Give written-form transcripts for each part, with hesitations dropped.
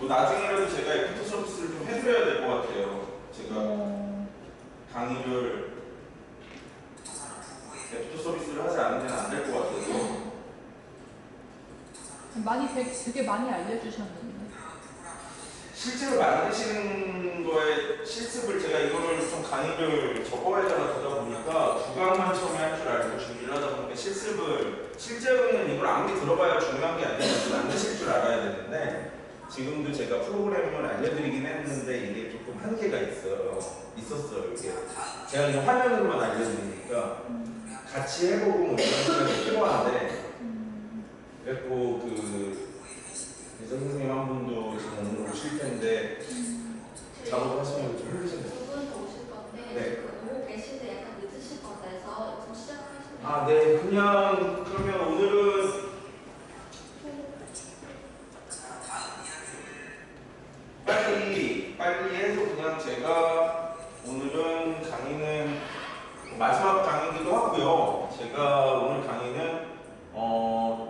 나중에라도 제가 애프터 서비스를 좀 해드려야 될 것 같아요. 제가 강의를 애프터 서비스를 하지 않으면 안 될 것 같아서 되게 많이 알려주셨는데 실제로 만드시는 거에 실습을 제가 이거를 좀 강의를 적어야잖아 그러다 보니까 구강만 처음에 할 줄 알고 준비를 하다 보니까 실습을 실제로는 이걸 아무리 들어봐야 중요한 게 아니라 만드실 줄 알아야 되는데 지금도 제가 프로그램을 알려드리긴 했는데 이게 조금 한계가 있었어요. 이게 제가 그냥 화면으로만 알려드리니까 같이 해보고 뭐 이런 시간이 필요한데 그래도 예전 선생님 한 분도 지금 오늘 오실 텐데 작업하시면 좀 힘드신가요? 두 분 더 오실 건데 네. 오고 계신데 약간 늦으실 것 같아서 좀 시작하시면 아, 네. 그냥 그러면 오늘은 빨리 해서 그냥 제가 오늘은 강의는 마지막 강의이기도 하고요. 제가 오늘 강의는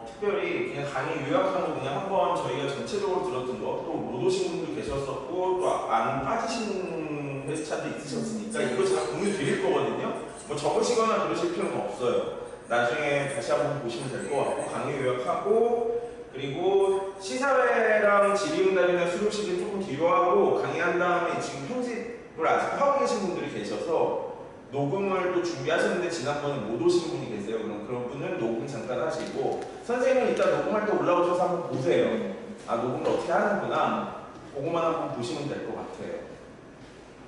특별히 그냥 강의 요약하고 그냥 한번 저희가 전체적으로 들었던 거 또 못 오신 분도 계셨었고 또 안 빠지신 회차도 있으셨으니까 이거 제가 공유 드릴 거거든요. 뭐 적으시거나 그러실 필요는 없어요. 나중에 다시 한번 보시면 될 것 같고 강의 요약하고 그리고 시사회랑 질의응답이나 수료식은 조금 뒤로 하고 강의한 다음에 지금 편집을 아직 하고 계신 분들이 계셔서 녹음을 또 준비하셨는데 지난번에 못 오신 분이 계세요. 그럼 그런 분은 녹음 잠깐 하시고 선생님은 이따 녹음할 때 올라오셔서 한번 보세요. 아 녹음을 어떻게 하는구나. 그거만 한번 보시면 될 것 같아요.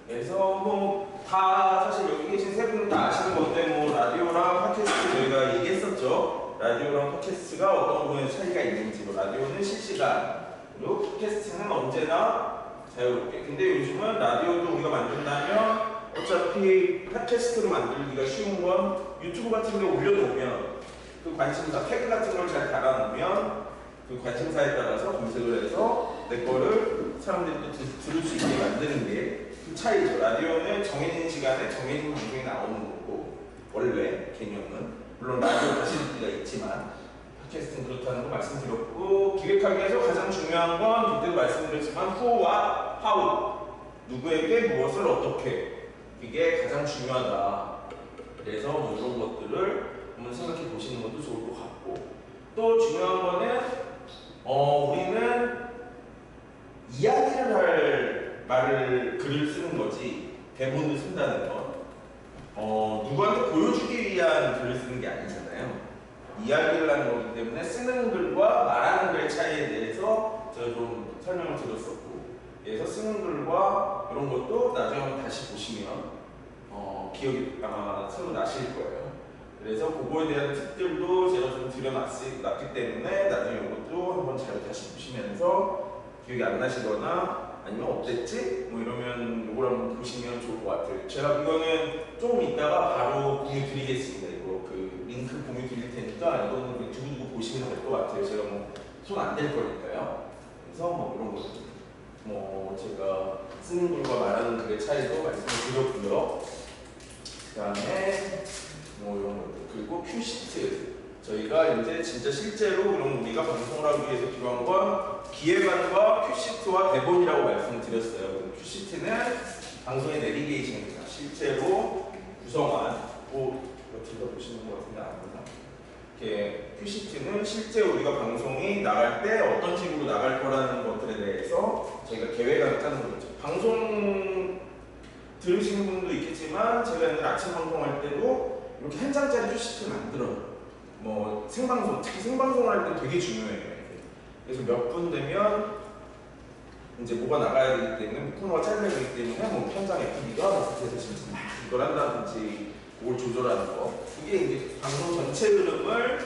그래서 뭐 다 사실 여기 계신 세 분은 다 아시는 건데 뭐 라디오랑 팟캐스트 저희가 얘기했었죠. 라디오랑 팟캐스트가 어떤 부분에 차이가 있는지 라디오는 실시간 그리고 팟캐스트는 언제나 자유롭게. 근데 요즘은 라디오도 우리가 만든다면 어차피 팟캐스트로 만들기가 쉬운 건 유튜브 같은 데 올려놓으면 그 관심사 태그 같은 걸 잘 달아놓으면 그 관심사에 따라서 검색을 해서 내 거를 사람들이 또 들을 수 있게 만드는 게 그 차이죠. 라디오는 정해진 시간에 정해진 방송이 나오는 거고 원래 개념은 물론 라디오 다시 듣기가 있지만 팟캐스트는 그렇다는 거 말씀드렸고 기획하기 위해서 가장 중요한 건 그때도 말씀드렸지만 who와 how 누구에게 무엇을 어떻게 이게 가장 중요하다. 그래서 뭐 이런 것들을 한번 생각해 보시는 것도 좋을 것 같고 또 중요한 거는 우리는 이야기를 할 글을 쓰는 거지 대본을 쓴다는 건 누구한테 보여주기 위한 글을 쓰는 게 아니잖아요. 이야기를 하는 거기 때문에 쓰는 글과 말하는 글의 차이에 대해서 제가 좀 설명을 드렸었고 그래서 쓰는 글과 이런 것도 나중에 한번 다시 보시면 기억이 아마 새로 나실 거예요. 그래서 그거에 대한 팁들도 제가 좀 드려놨기 때문에 나중에 이것도 한번 잘 다시 보시면서 기억이 안 나시거나 아니면 어땠지? 뭐 이러면 이걸 한번 보시면 좋을 것 같아요. 제가 이거는 조금 이따가 바로 공유 드리겠습니다. 이거 그 링크 공유 드릴 테니까 이거는 두고두고 보시면 될 것 같아요. 제가 뭐 손 안 댈 거니까요. 그래서 뭐 이런 거 뭐 제가 쓰는 글과 말하는 글의 차이도 말씀을 드렸고요. 그 다음에 뭐 이런 것들 그리고 큐시트 저희가 이제 진짜 실제로 그럼 우리가 방송을 하기 위해서 필요한 건 기획안과 큐시트와 대본이라고 말씀을 드렸어요. 큐시트는 방송의 내비게이션입니다. 실제로 구성한 이거 들어보시는 것 같은데 아무나 이렇게 큐시트는 실제 우리가 방송이 나갈 때 어떤 식으로 나갈 거라는 것들에 대해서 저희가 계획안을 짜는 거죠. 방송 들으시는 분도 있겠지만 제가 옛날 아침 방송할 때도 이렇게 한 장짜리 큐시트를 만들어요. 뭐 생방송, 특히 생방송을 할 때 되게 중요해요. 그래서 몇 분 되면 이제 뭐가 나가야 되기 때문에 코너가 잘려야 되기 때문에 뭐 현장 FD가 어떻게 해서 지금 이걸 한다든지 그걸 조절하는 거 이게 이제 방송 전체 흐름을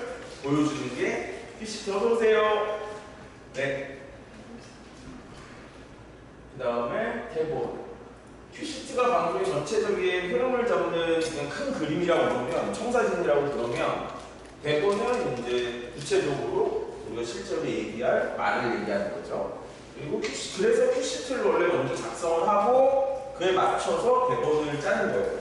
보여주는 게 큐시트. 어서 오세요. 네. 그 다음에 대본. 큐시트가 방송의 전체적인 흐름을 잡는 그냥 큰 그림이라고 그러면 청사진이라고 그러면 대본은 이제 구체적으로 우리가 실제로 얘기할 말을 얘기하는 거죠. 그리고 그래서 큐시트를 원래 먼저 작성을 하고 그에 맞춰서 대본을 짜는 거예요.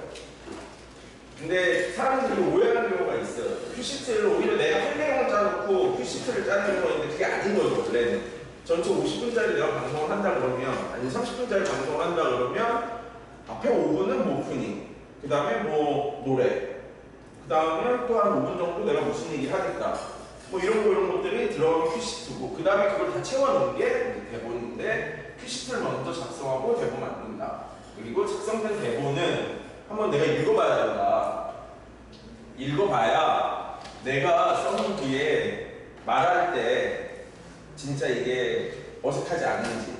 근데 사람들이 오해하는 경우가 있어요. 큐시트를 오히려 내가 할 내용을 짜놓고 큐시트를 짜는 경우가 있는데 그게 아닌 거죠 원래는. 전체 50분짜리 내가 방송을 한다 그러면, 아니 30분짜리 방송을 한다 그러면 앞에 5분은 뭐 오프닝, 그 다음에 뭐 노래, 그 다음에 또 한 5분 정도 내가 무슨 얘기 하겠다, 뭐 이런 것들이 들어가면 큐시트고, 그 다음에 그걸 다 채워놓은 게 대본인데, 큐시트를 먼저 작성하고 대본 만든다. 그리고 작성된 대본은 한번 내가 읽어봐야 된다. 읽어봐야 내가 써놓은 뒤에 말할 때 진짜 이게 어색하지 않는지,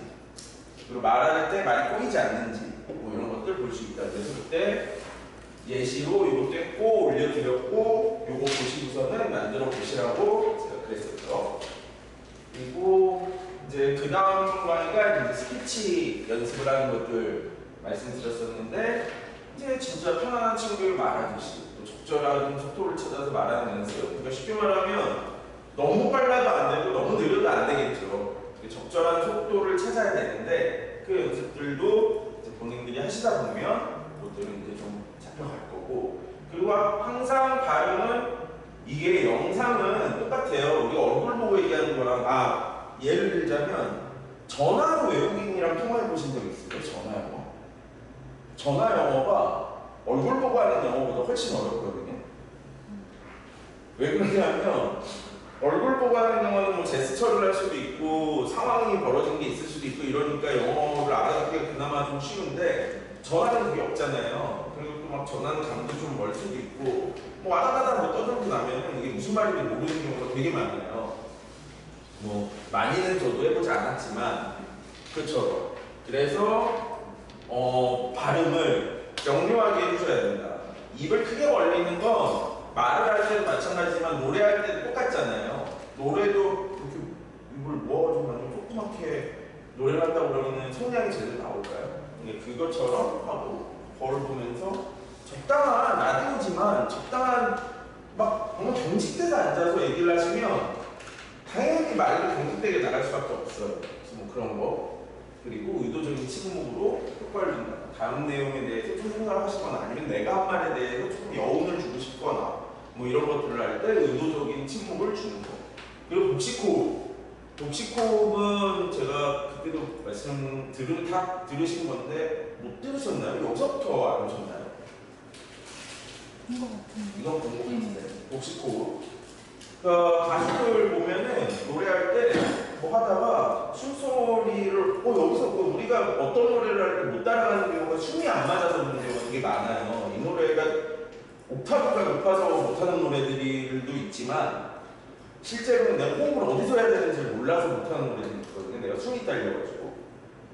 그리고 말할 때 말이 꼬이지 않는지, 뭐 이런 것들 볼 수 있다. 그래서 그때 예시로 이것도 했고 올려드렸고, 요거 보시고서는 만들어 보시라고 제가 그랬었죠. 그리고 이제 그 다음 강의가 이제 스피치 연습을 하는 것들 말씀드렸었는데, 이제 진짜 편안한 친구를 말하듯이 또 적절한 속도를 찾아서 말하는 연습. 그러니까 쉽게 말하면 너무 빨라도 안 되고 너무 느려도 안 되겠죠. 적절한 속도를 찾아야 되는데, 그 연습들도 이제 본인들이 하시다 보면 그것들은 이제 좀 잡혀갈 거고, 그리고 항상 발음은, 이게 영상은 똑같아요. 우리가 얼굴 보고 얘기하는 거랑, 예를 들자면 전화로 외국인이랑 통화해 보신 적 있어요? 전화 영어? 전화 영어가 얼굴 보고 하는 영어보다 훨씬 어렵거든요. 왜 그러냐면 얼굴 보고 하는 영어는 뭐 제스처를 할 수도 있고 상황이 벌어진 게 있을 수도 있고 이러니까 영어를 알아듣기가 그나마 좀 쉬운데, 전화는 그게 없잖아요. 그리고 또 막 전화는 감도 좀 멀 수도 있고, 뭐 왔다 갔다 뭐 떠들고 나면은 이게 무슨 말인지 모르는 경우가 되게 많아요. 뭐 많이는 저도 해보지 않았지만 그렇죠. 그래서 발음을 명료하게 해주셔야 된다. 입을 크게 벌리는 건 말을 할 때도 마찬가지지만 노래할 때도 똑같잖아요. 노래도 이렇게 입을 모아가지고 완전 조그맣게 노래를 한다고 그러면 성량이 제대로 나올까요? 그것처럼 하고 거울 보면서 적당한 라디오지만 적당한 막 정말 경직돼서 앉아서 얘기를 하시면 당연히 말도 경직되게 나갈 수밖에 없어요. 그래서 뭐 그런 거. 그리고 의도적인 침묵으로 효과를 준다. 다른 내용에 대해서 좀 생각하시거나 아니면 내가 한 말에 대해서 조금 여운을 주고 싶거나 뭐 이런 것들을 할 때 의도적인 침묵을 주는 거. 그리고 복식호흡. 복식호흡은 제가 그때도 다 들으신 건데 못 들으셨나요? 여기서부터 안 오셨나요? 본것 같은데. 이건 본것 같은데. 복식호흡. 가수들 보면은 노래할 때 뭐 하다가 숨소리를 여기서 우리가 어떤 노래를 할 때 못 따라가는 경우가 숨이 안 맞아서 그런 경우가 되게 많아요. 이 노래가 옥타브가 높아서 못하는 노래들도 있지만 실제로는 내가 호흡을 어디서 해야 되는지 몰라서 못하는 노래들이 있거든요. 내가 숨이 딸려가지고.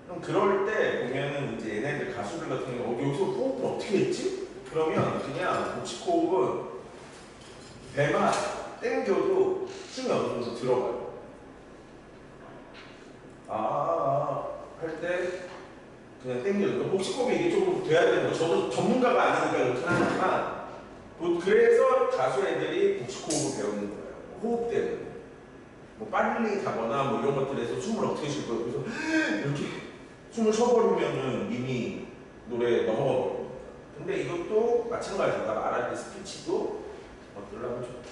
그럼 그럴 때 보면은 이제 얘네들 가수들 같은 경우 여기서 호흡을 어떻게 했지? 그러면 그냥 복식호흡은 배만 땡겨도 숨이 어느 정도 들어가요. 할 때 그냥 땡겨요. 복식호흡이 이게 조금 돼야 되는 거. 저도 전문가가 아니니까 이렇게 하지만 그래서 가수 애들이 복식호흡을 배우는 거예요. 호흡 때문에. 뭐 빨리 가거나 뭐 이런 것들에서 숨을 어떻게 쉴 거예요. 그래서 이렇게 숨을 쉬어버리면은 이미 노래에 넘어가 버립니다. 근데 이것도 마찬가지다. 말할 때 스피치도 어쩌려면 좋다.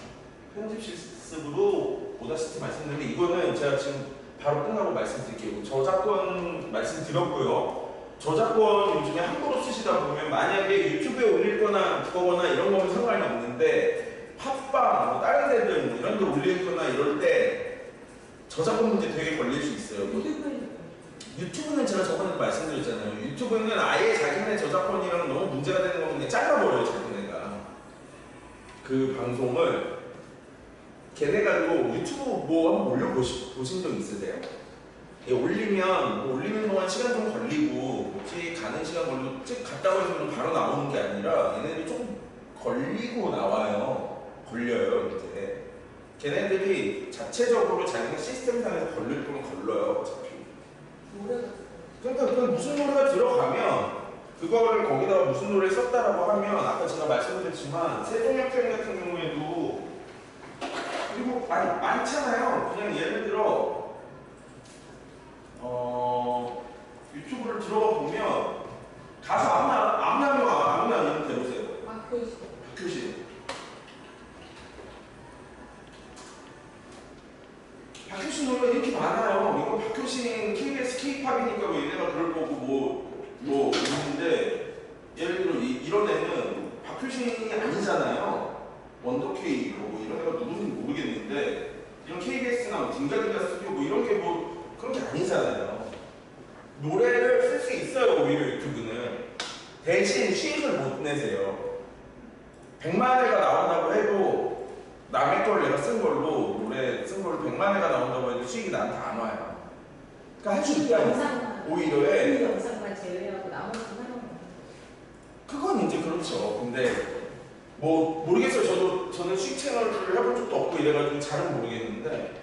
편집 실습으로 오다시티 말씀드렸는데 이거는 제가 지금 바로 끝나고 말씀드릴게요. 저작권 말씀드렸고요. 저작권 요즘에 함부로 쓰시다 보면 만약에 유튜브에 올릴 거나 그거거나 이런 거면 상관이 없는데 팟빵, 뭐 다른 데들 뭐 이런 데 올릴 거나 이럴 때 저작권 문제 되게 걸릴 수 있어요. 유튜브는 제가 저번에 말씀드렸잖아요. 유튜브는 아예 자기네 저작권이랑 너무 문제가 되는 거면 그냥 잘라버려요. 자기네가. 그 방송을 걔네가 뭐 유튜브 뭐 한번 올려보신 적 있으세요? 올리는 동안 시간 좀 걸리고 혹시 가는 시간 걸리고 쭉 갔다 오면 바로 나오는 게 아니라 얘네들이 좀 걸리고 나와요. 걸려요 이제. 걔네들이 자체적으로 자기네 시스템상에서 걸릴 거면 걸러요 어차피. 그러니까 그 무슨 노래가 들어가면 그거를 거기다가 무슨 노래 썼다라고 하면 아까 제가 말씀드렸지만 세종역행 같은 경우에도 그리고 많잖아요. 그냥 예를 들어 유튜브를 들어가 보면 가수 아무나 이름 대보세요. 박효신. 박효신 노래가 이렇게 많아요. 이거 뭐 박효신 KBS K-팝이니까 뭐 얘네가 그럴 거고 뭐 있는데 예를 들어 이런 애는 박효신이 아니잖아요. 원더K 뭐 이런 애가 누군지 모르겠는데 이런 KBS나 뭐 딩가딩가 스튜디오 뭐 이런 게 뭐 그런 게 아니잖아요. 노래를 쓸 수 있어요. 오히려 유튜브는 대신 수익을 못 내세요. 100만 회가 나온다고 해도 남의 걸 내가 쓴 걸로 노래 쓴 걸로 100만 회가 나온다고 해도 수익이 나한테 안 와요. 그러니까 할 수 있다는 오히려 그 영상만 제외하고 나머지 하는 거. 그건 이제 그렇죠. 근데 뭐 모르겠어요. 저는 수익 채널을 해본 적도 없고 이래가지고 잘은 모르겠는데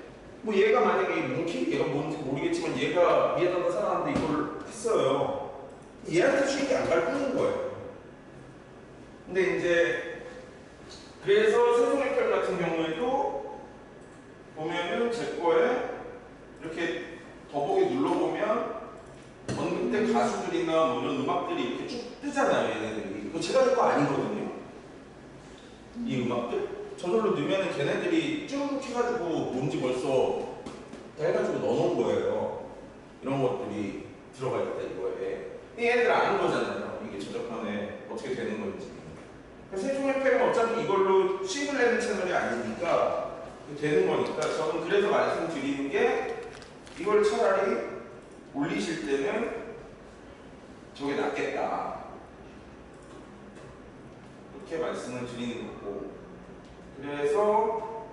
뭐 얘가 만약에 몽키 얘가 뭔지 모르겠지만 얘가 미안하다 사람한테 이걸 했어요. 얘한테 수익이 안 갈 뿐인 거예요. 근데 이제 그래서 세종의별 같은 경우에도 보면은 제 거에 이렇게 더보기 눌러보면 어느 그때 가수들이나 뭐 이런 음악들이 이렇게 쭉 뜨잖아요. 얘네들이 이거 제가 할 거 아니거든요. 이 음악들 저절로 넣으면은 걔네들이 쭉 해가지고 뭔지 벌써 다 해가지고 넣어놓은 거예요. 이런 것들이 들어가 있다 이거에. 얘네들 아는 거잖아요. 이게 저작권에 어떻게 되는 건지. 세종FM은 어차피 이걸로 수익을 내는 채널이 아니니까 되는 거니까 저는 그래서 말씀드리는 게 이걸 차라리 올리실 때는 저게 낫겠다 이렇게 말씀을 드리는 거고 그래서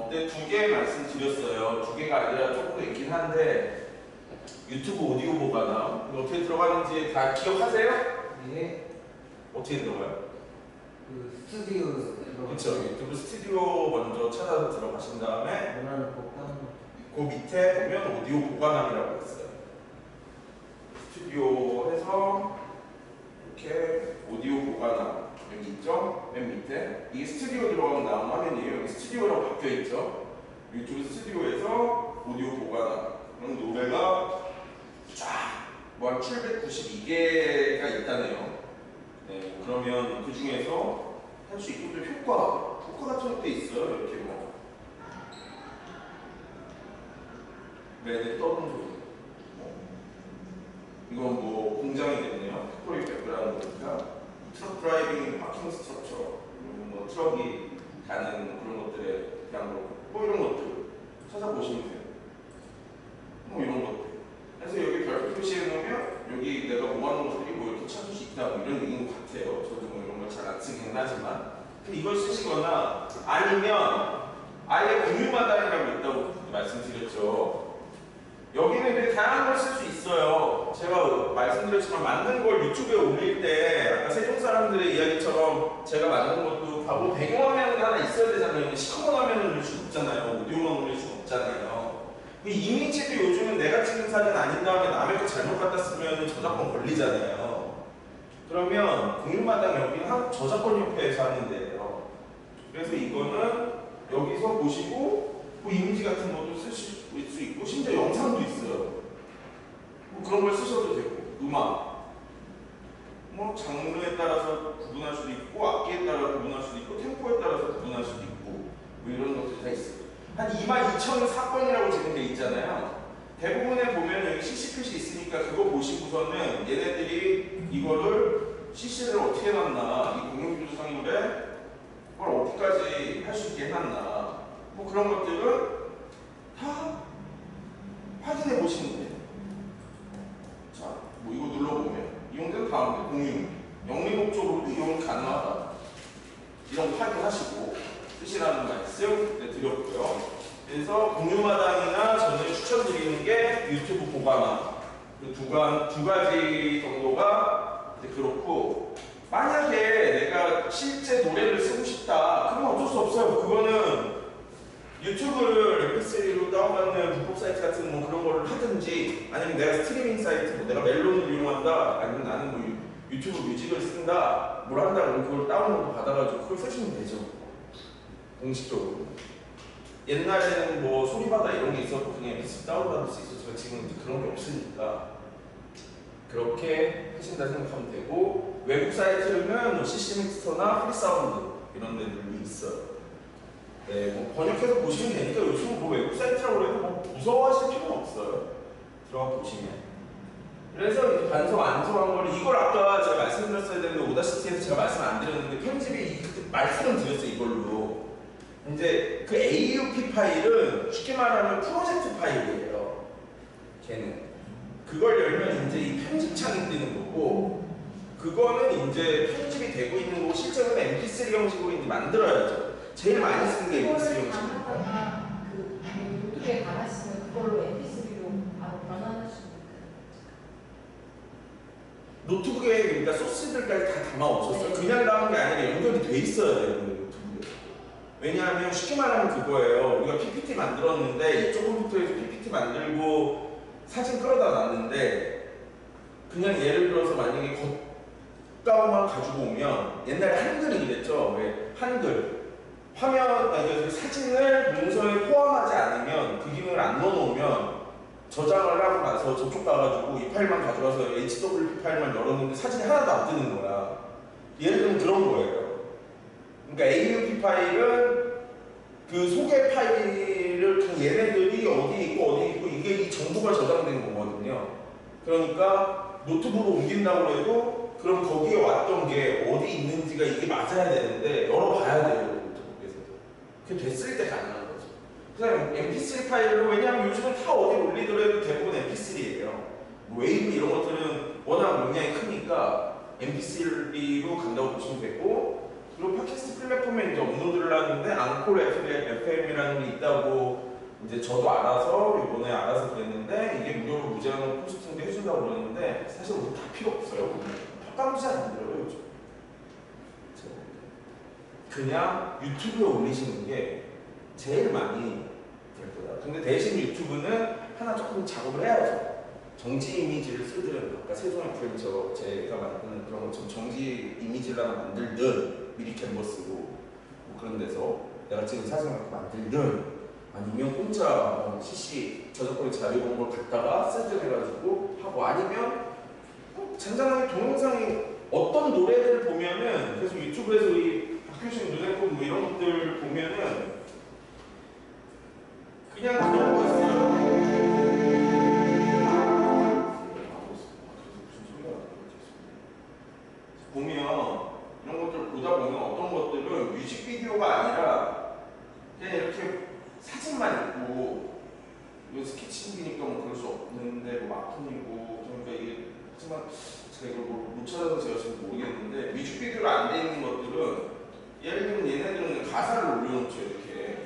그때 2개 말씀드렸어요. 2개가 아니라 조금 더 있긴 한데 유튜브 오디오 보관함 이거 어떻게 들어가는지 다 기억하세요? 네. 어떻게 들어가요? 그 스튜디오 그렇죠. 유튜브 스튜디오 먼저 찾아서 들어가신 다음에 원하는 곡 그 밑에 보면 오디오 보관함이라고 있어요. 스튜디오 해서 이렇게 오디오 보관함 여기 있죠? 맨 밑에 이게 스튜디오 들어가면 나오는 화면이에요. 여기 스튜디오라고 바뀌어 있죠? 유튜브 스튜디오에서 오디오 보관함 그럼 노래가 쫙 뭐 한 792개가 있다네요. 네, 그러면 그 중에서 할 수 있고 또 효과 같은 것도 있어요. 이렇게 뭐 매대 떠는 소리 이건 뭐 공장이겠네요. 팩토리 백그라운드 거니까 트럭 드라이빙 파킹 스트럭처 뭐 트럭이 가는 그런 것들에 대한 뭐 이런 것들 찾아보시면 돼요. 뭐 이런 것들 그래서 여기 별표 표시해 놓으면 여기 내가 모아놓은 것들이 뭐 이렇게 찾을 수 있다 뭐 이런 얘기인 것 같아요. 저도 뭐 이런 걸 잘 안 쓰긴 하지만 근데 이걸 쓰시거나 아니면 아예 공유마당이라고 있다고 말씀드렸죠. 여기는 되게 다양한 걸 쓸 수 있어요. 제가 말씀드렸지만 만든 걸 유튜브에 올릴 때 아까 세종 사람들의 이야기처럼 제가 만든 것도 바로 배경화면이 하나 있어야 되잖아요. 시커먼 화면을 올릴 수 없잖아요. 오디오만 올릴 수 없잖아요. 그 이미지도 요즘은 내가 찍은 사진 아닌 다음에 남의 거 잘못 갖다 쓰면 저작권 걸리잖아요. 그러면 공유마당 여기는 한국 저작권협회에서 하는 데예요. 그래서 이거는 여기서 보시고 뭐 이미지 같은 것도 쓰실 수 있고 심지어 영상도 있어요. 뭐 그런 걸 쓰셔도 되고 음악 뭐 장르에 따라서 구분할 수도 있고 악기에 따라 구분할 수도 있고 템포에 따라서 구분할 수도 있고 뭐 이런 것들이 다 있어요. 한 22,004건이라고 지금 돼 있잖아요. 대부분에 보면 여기 CC 표시 있으니까 그거 보시고서는 얘네들이 이거를 CC를 어떻게 해놨나 이 공용주소상인데 그걸 어디까지 할 수 있게 해놨나 뭐 그런 것들은 다 확인해 보시면 돼요. 자, 뭐 이거 눌러보면 이용된 다음에 공유, 영리 목적으로도 이용 가능하다. 이런 거 확인하시고 쓰시라는 말씀 드렸고요. 그래서 공유마당이나 저는 추천드리는 게 유튜브 보관함 두 가지 정도가 이제 그렇고 만약에 내가 실제 노래를 쓰고 싶다 그러면 어쩔 수 없어요. 그거는 유튜브를 mp3로 다운받는 불법 사이트 같은 뭐 그런 거를 하든지 아니면 내가 스트리밍 사이트 뭐 내가 멜론을 이용한다 아니면 나는 뭐 유튜브 뮤직을 쓴다 뭘 한다 그러면 그걸 다운로드 받아가지고 그걸 쓰시면 되죠. 공식적으로. 옛날에는 뭐 소리바다 이런 게 있었고 그냥 mp3 다운받을 수 있었지만 지금은 이제 그런 게 없으니까 그렇게 하신다 생각하면 되고 외국 사이트는 뭐 CC 믹스터나 프리사운드 이런 데들이 있어요. 네, 뭐 번역해서 보시면 되니까 요즘 뭐 외국 사이트라고 해도 뭐 무서워하실 필요는 없어요. 들어가 보시면. 그래서 이제 반성 완성한 거를 이걸 아까 제가 말씀드렸어야 되는데 오다시티에서 제가 말씀 안 드렸는데 편집이 말씀을 드렸어요 이걸로. 이제 그 AUP 파일은 쉽게 말하면 프로젝트 파일이에요. 걔는 그걸 열면 이제 이 편집창이 뜨는 거고 그거는 이제 편집이 되고 있는 거고 실제로는 MP3 형식으로 이제 만들어야죠. 제일 많이 쓰는 게 MP3 형식입니다. 그 유튜브에 달았으면 그걸로 MP3로 바로 변환할 수 있는. 노트북에 그러니까 소스들까지 다 담아 오셨어요. 그냥 담은 게 아니라 연결이 돼 있어야 돼요. 노트북에. 왜냐하면 쉽게 말하면 그거예요. 우리가 PPT 만들었는데 이쪽 컴퓨터에서 PPT 만들고 사진 끌어다 놨는데 그냥 예를 들어서 만약에 겉가우만 가지고 오면 옛날에 한글이 그랬죠. 왜 한글 화면 그러니까 사진을 문서에 포함하지 않으면 그 기능을 안 넣어놓으면 저장을 하고 나서 저쪽 가가지고 이 파일만 가져가서 HWP 파일만 열었는데 사진이 하나도 안 뜨는 거야. 예를 들면 그런 거예요. 그러니까 AUP 파일은 그 소개 파일을 그 얘네들이 어디 있고 이게 이 정보가 저장된 거거든요. 그러니까 노트북으로 옮긴다고 해도 그럼 거기에 왔던 게 어디 있는지가 이게 맞아야 되는데 열어봐야 돼요. 노트북에서도. 그게 됐을 때 가능한 거죠. 그다음 MP3 파일로 왜냐하면 요즘은 다 어디 올리더라도 대부분 MP3예요. 웨이브 이런 것들은 워낙 용량이 크니까 MP3로 간다고 보시면 되고 그리고 팟캐스트 플랫폼에 이제 업로드를 하는데 앙콜 FM이라는 게 있다고 이제 저도 알아서 이번에 알아서 그랬는데 이게 무료로 무제한으로 포스팅도 해준다고 그러는데 사실 우리 다 필요 없어요. 팟빵도 잘 안 들어요 요즘. 그냥 유튜브에 올리시는 게 제일 많이 될 거다. 근데 대신 유튜브는 하나 조금 작업을 해야죠. 정지 이미지를 쓰든 아까 세종 FM 제가 만드는 그런 것처럼 정지 이미지를 하나 만들든 미리 캔버스로 뭐 그런 데서 내가 찍은 사진 갖고 만들든 아니면 혼자 CC 저작권의 자유 이런 걸 갖다가 쓰든 해가지고 하고 아니면 잔잔하게 동영상이 어떤 노래들 보면은 그래서 유튜브에서 우리 박효신 눈에꽃 뭐 이런 것들 보면은 그냥 그런 거 있어요. 보면 이런 것들 보다 보면 어떤 것들은 뮤직비디오가 아니라 그냥 이렇게 사진만 있고 이거 스케치북이니까 뭐 그럴 수 없는데 뭐 마킹이고 그러니까 이게 하지만 제가 이걸 못 찾아서 제가 지금 모르겠는데 뮤직비디오가 안 돼 있는 것들은 예를 들면 얘네들은 가사를 올려놓죠 이렇게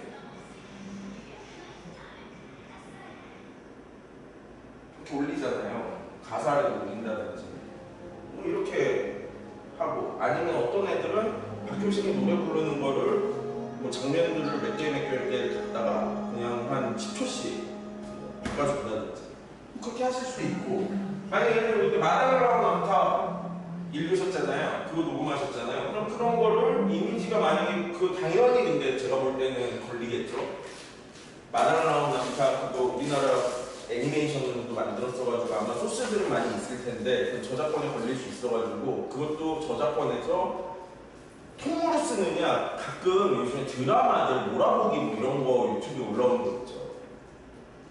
올리잖아요. 가사를 올린다든지 뭐 이렇게 하고 아니면 어떤 애들은 박효신이 노래 부르는 거를 뭐 장면들을 몇 개 갖다가 그냥 한 10초씩 바꿔준다든지 그렇게 하실 수도 있고 만약에 이렇게 마당을 하고 남타 읽으셨잖아요. 그거 녹음하셨잖아요. 그럼 그런 거를 이미지가 만약에 그 당연히 근데 제가 볼 때는 걸리겠죠. 마당을 하고 남타 그거 우리나라 애니메이션도 만들었어가지고 아마 소스들은 많이 있을 텐데 그 저작권에 걸릴 수 있어가지고 그것도 저작권에서 통으로 쓰느냐 가끔 요즘에 드라마들 몰아보기 뭐 이런 거 유튜브에 올라오는 거 있죠.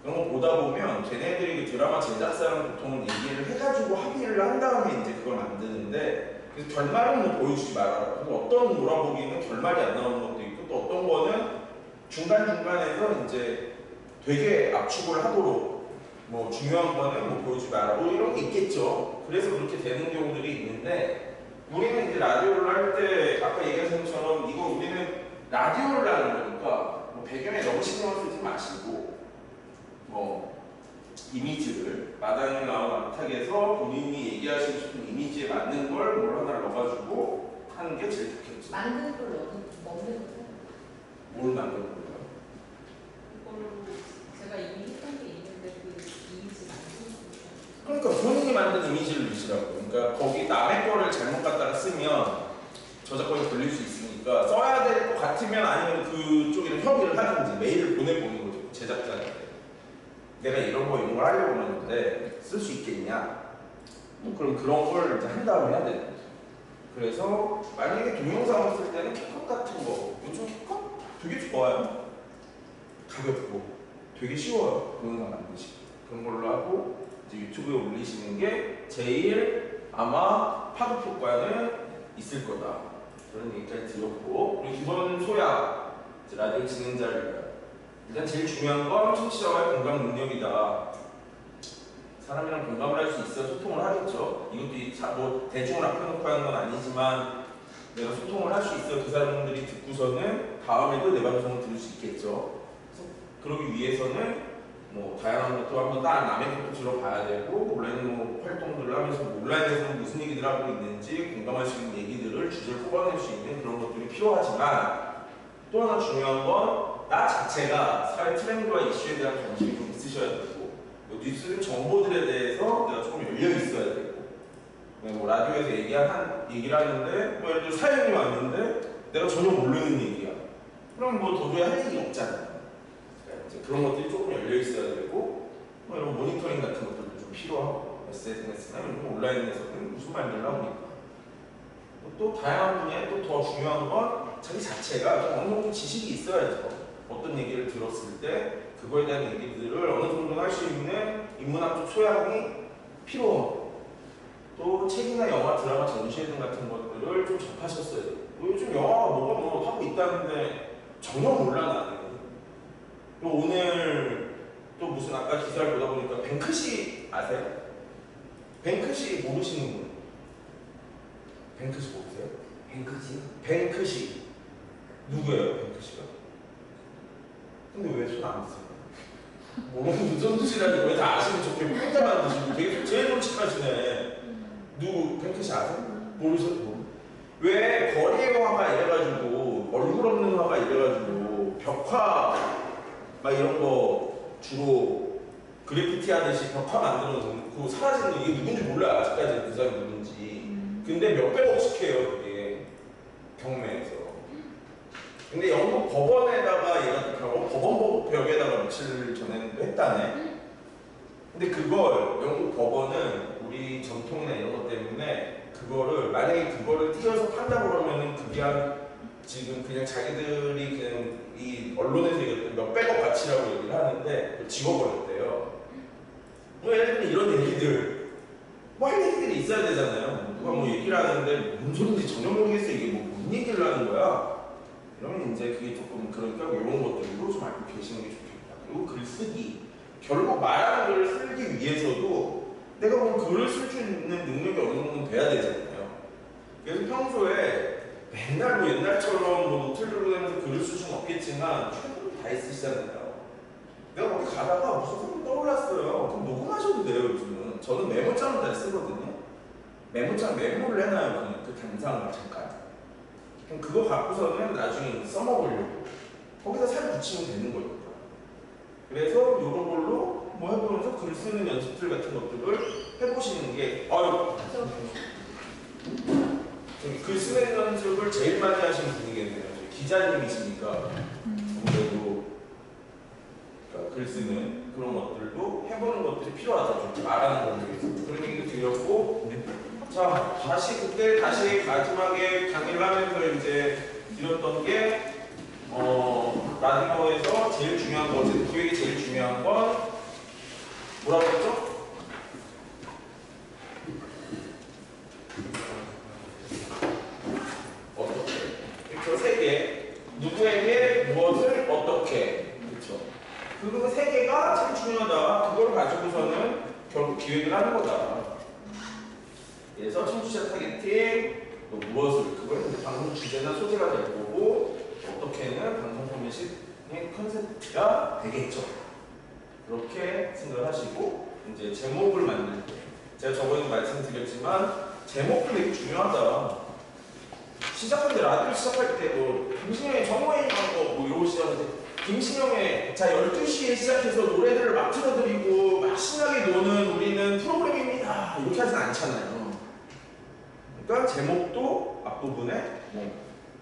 그런 거 보다 보면 걔네들이 그 드라마 제작사랑 보통은 얘기를 해가지고 합의를 한 다음에 이제 그걸 만드는데 그래서 결말은 뭐 보여주지 말아라. 그래서 어떤 몰아보기는 결말이 안 나오는 것도 있고 또 어떤 거는 중간중간에서 이제 되게 압축을 하도록 뭐 중요한 거는 뭐 보여주지 마라 뭐 이런 게 있겠죠. 그래서 그렇게 되는 경우들이 있는데 우리는 이제 라디오를 할 때 아까 얘기하신 것처럼 이거 우리는 라디오를 하는 거니까 뭐 배경에 너무 신경을 쓰지 마시고 뭐 이미지를 마당에 나온 암탉에서 본인이 얘기하시고 싶은 이미지에 맞는 걸 뭘 하나 넣어가지고 하는 게 제일 좋겠죠. 만드는 걸 넣는 거죠. 뭘 만드는 거예요? 그걸로 제가 이미 했던 게 있는데 그 이미지 만드는 거. 그러니까 본인이 만든 이미지를 넣으시라고. 그러니까 거기 남의 거를 잘못 갖다가 쓰면 저작권이 걸릴 수 있으니까 써야 될 것 같으면 아니면 그쪽이랑 협의를 하든지 메일을 보내보는 거죠. 제작자한테. 내가 이런 걸 하려고 하는데 쓸 수 있겠냐? 뭐 그럼 그런 걸 이제 한 다음에 해야 되는 거죠. 그래서 만약에 동영상을 쓸 때는 캡컷 같은 거, 요즘 캡컷 되게 좋아요. 가볍고 되게 쉬워요. 동영상 만드시기. 그런 걸로 하고 이제 유튜브에 올리시는 게 제일 아마 파급 효과는 있을 거다. 그런 얘기까지 드렸고, 그리고 기본 소양, 이제 라디오 진행자를 일단 제일 중요한 건 청취자와의 공감 능력이다. 사람이랑 공감을 할 수 있어야 소통을 하겠죠. 이것도 뭐 대중을 앞에 놓고 하는 건 아니지만 내가 소통을 할 수 있어야 그 사람들이 듣고서는 다음에도 내 방송을 들을 수 있겠죠. 그래서 그러기 위해서는 뭐 다양한 것도 한번 남의 것도 들어봐야 되고, 온라인 뭐 활동들을 하면서 온라인에서는 무슨 얘기들 하고 있는지 공감할 수 있는 얘기들을 주제를 뽑아낼 수 있는 그런 것들이 필요하지만, 또 하나 중요한 건 나 자체가 사회 트렌드와 이슈에 대한 관심이 좀 있으셔야 되고, 뉴스 정보들에 대해서 내가 조금 열려 있어야 되고, 뭐 라디오에서 얘기를 하는데 뭐 예를 들어 사연이 왔는데 내가 전혀 모르는 얘기야. 그럼 뭐 도저히 할 얘기 없잖아요. 그러니까 이제 그런 것들이 조금 열려 있어야 되고, 뭐 이런 모니터링 같은 것들도 좀 필요하고, SNS나 이런 온라인에서는 무슨 말들 나오니까. 또 다양한 분야에 또 더 중요한 건 자기 자체가 좀 어느 정도 지식이 있어야죠. 어떤 얘기를 들었을 때 그거에 대한 얘기들을 어느 정도 할 수 있는 인문학적 소양이 필요하고, 또 책이나 영화, 드라마, 전시회 등 같은 것들을 좀 접하셨어야 돼요. 요즘 영화가 뭐가 뭐 하고 있다는데 전혀 몰라 나는. 또 오늘 또 무슨 아까 기사를 보다 보니까 뱅크시 아세요? 뱅크시 모르시는 분? 뱅크시 모르세요? 뱅크지요? 뱅크시 누구예요? 뱅크시가? 근데 왜 손 안 드세요? 뭐 무슨 뜻이라니 왜 다 아시는 척해 혼자만 드시고 되게 제일 솔직하시네. 누구 뱅크시 아세요? 모르세요? 왜 거리의 화가 이래가지고 얼굴 없는 화가 이래가지고 벽화 막 이런 거 주로 그래피티 하듯이 벽화 만들어 놓고 사라지는 거 이게 누군지 몰라요. 아직까지 그 사람이 누군지. 근데 몇백억씩 해요 그게 경매에서. 근데 영국 법원에다가 얘가 법원 벽에다가 며칠 전에는 했다네. 근데 그걸 영국 법원은 우리 전통이나 이런 것 때문에 그거를 만약에 그거를 띄어서 판다고 그러면은 그게 한 지금 그냥 자기들이 그냥 이 언론에서 얘기했던 몇백억 가치라고 얘기를 하는데 그걸 지워버렸대요. 뭐 예를 들면 이런 얘기들 뭐 할 얘기들이 있어야 되잖아요. 누가 뭐 얘기를 하는데 뭔 소리인지 전혀 모르겠어. 이게 뭐 뭔 얘기를 하는 거야. 그러면 이제 그게 조금 그러니까 이런 것들도 좀 알고 계시는 게 좋겠다. 그리고 글 쓰기. 결국 말하는 글을 쓰기 위해서도 내가 뭐 글을 쓸 수 있는 능력이 어느 정도는 돼야 되잖아요. 그래서 평소에 맨날 뭐 옛날처럼 뭐 노트를 들고 다니면서 글을 쓸 수는 없겠지만 최근에 다 있으시잖아요. 내가 어디 가다가 무슨 소리 떠올랐어요. 그럼 녹음하셔도 돼요 요즘은. 저는 메모장을 잘 쓰거든요. 메모장 메모를 해놔요. 그냥 그 단상을 잠깐. 그럼 그거 갖고서는 나중에 써먹으려고 거기다 살 붙이면 되는 거니까. 그래서 이런 걸로 뭐 해보면서 글 쓰는 연습들 같은 것들을 해보시는 게 글 쓰는 연습을 제일 많이 하시는 분이겠네요. 기자님이시니까 아무래도 그러니까 글 쓰는 그런 것들도 해보는 것들이 필요하다. 좀 말하는 것들 위해서 그런 얘기도 드렸고, 자 다시 마지막에 강의를 하면서 이제 드렸던 게 라디오에서 제일 중요한 거, 기획이 제일 중요한 건 뭐라고 했죠? 어떻게? 그렇죠. 세 개. 누구에게 무엇을 어떻게. 그렇죠. 그 세 개가 제일 중요하다. 그걸 가지고서는 결국 기획을 하는 거다. 그래서 청취자 타겟팅, 또 무엇을, 그걸 방송 주제나 소재가 될 거고, 어떻게는 방송 포맷의 컨셉트가 되겠죠. 그렇게 생각을 하시고, 이제 제목을 만들 때, 제가 저번에 말씀드렸지만, 제목도 되게 중요하다. 시작할 때, 라디오 시작할 때, 뭐, 김신영의 정호인이라고 뭐 이러고 시작하는데, 김신영의, 자, 12시에 시작해서 노래들을 막 틀어드리고, 막 신나게 노는 우리는 프로그램입니다. 이렇게 하진 않잖아요. 그러니까 제목도 앞부분에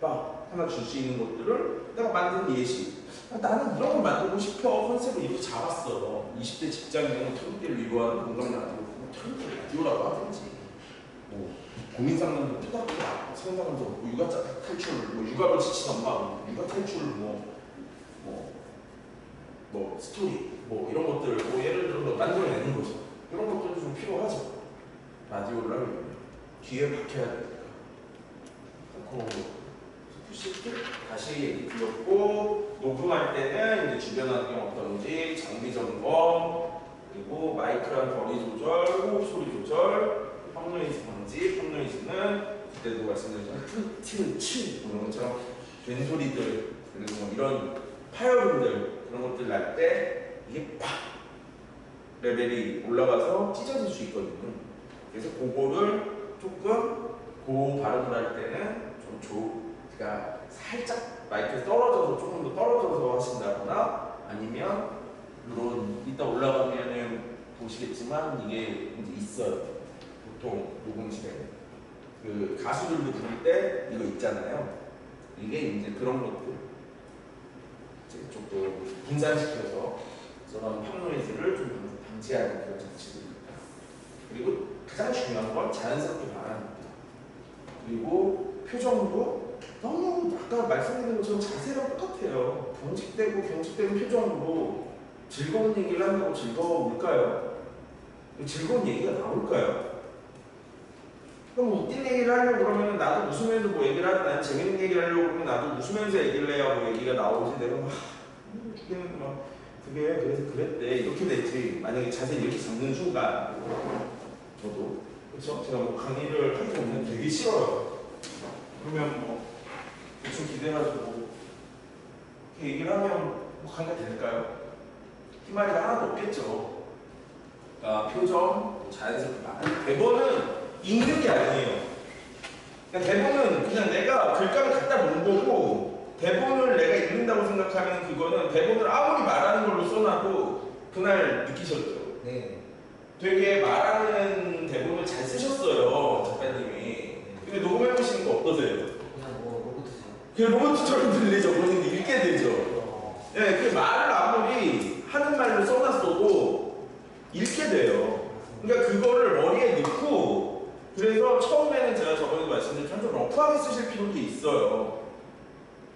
딱 하나 줄 수 있는 것들을 내가 만든 예시. 나는 이런 걸 만들고 싶어. 컨셉을 이렇게 잡았어. 20대 직장인은 트롯대를 위로하는 공감 라디오. 트롯대 라디오라고 하든지. 뭐 고민 상담도 토닥토닥 상담도 뭐 육아 탈출, 뭐 육아로 지친 엄마, 뭐 육아 탈출, 뭐 스토리, 뭐 이런 것들, 뭐 예를 들어 만들어내는 거죠. 이런 것들도 좀 필요하죠. 라디오를 하려면 뒤에 박혀야 되니까. 푸시트 다시 얘기 들었고, 녹음할 때는 이제 주변 환경 어떤지 장비 점검, 그리고 마이크랑 거리 조절, 호흡 소리 조절, 펌노이즈 방지. 펌노이즈는 그때도 말씀드렸지만 트치 이런 것처럼 된소리들, 그리고 뭐 이런 파열음들 그런 것들 날 때 이게 팍 레벨이 올라가서 찢어질 수 있거든요. 그래서 그거를 조금 고 발음을 할 때는 그러니까 살짝 마이크에서 떨어져서 조금 더 떨어져서 하신다거나, 아니면 물론 이따 올라가면은 보시겠지만 이게 이제 있어요. 보통 녹음실에 그 가수들도 부를 때 이거 있잖아요. 이게 이제 그런 것들 이제 조금 분산시켜서 저런 팝노이즈를 좀 방지하는 그런 장치들입니다. 그리고 가장 중요한 건 자연스럽게 말하는 거. 그리고 표정도 너무 아까 말씀드린 것처럼 자세랑 똑같아요. 경직되고 표정으로 즐거운 얘기를 한다고 즐거울까요? 즐거운 얘기가 나올까요? 그럼 웃긴 얘기를 하려고 그러면 나도 웃으면서 뭐 얘기를 하지, 난 재밌는 얘기를 하려고 그러면 나도 웃으면서 얘기를 해야 뭐 얘기가 나오지. 내가 막 웃기는 막 그게 그래서 그랬대 이렇게 됐지. 만약에 자세히 이렇게 잡는 순간 저도 그렇죠? 제가 뭐 강의를 하기 전에 되게 싫어요. 그러면 뭐 대충 기대가지고 이렇게 얘기를 하면 뭐 강의가 될까요? 희망이가 하나도 없겠죠. 그러니까 표정, 자연스럽게 말. 대본은 읽는 게 아니에요. 그러니까 대본은 그냥 내가 글감을 갖다 놓은 거고, 대본을 내가 읽는다고 생각하면 그거는 대본을 아무리 말하는 걸로 써놔도 그날 느끼셨죠? 네. 되게 말하는 대본을 잘 쓰셨어요, 작가님이. 근데 녹음해보시는 거 어떠세요? 그냥 뭐 로봇이죠. 그 로봇처럼 들리죠? 본인도 읽게 되죠? 네, 그 말을 아무리 하는 말로 써놨어도 읽게 돼요. 그러니까 그거를 머리에 넣고, 그래서 처음에는 제가 저번에도 말씀드렸지만 좀 러프하게 쓰실 필요도 있어요.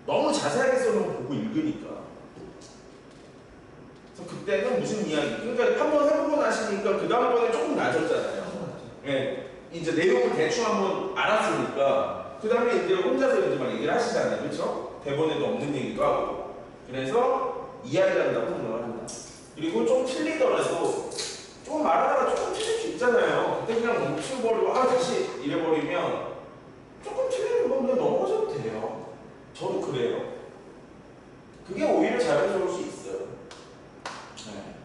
너무 자세하게 써놓으면 보고 읽으니까. 그래서 그때는 무슨 이야기, 그러니까 한번 해보고 나시니까 그 다음번에 조금 나아졌잖아요. 네, 이제 내용을 대충 한번 알았으니까 그 다음에 이제 혼자서 이제 막 얘기를 하시잖아요. 그렇죠? 대본에도 없는 얘기도 하고. 그래서 이야기를 한다고 생각을 한다. 그리고 좀 틀리더라도 조금 말하다가 조금 틀릴 수 있잖아요. 그때 그냥 멈추버리고 다시 이래버리면 조금 틀리는 건 그냥 넘어져도 돼요. 저도 그래요. 그게 오히려 자연스러울 수 있어요. 네.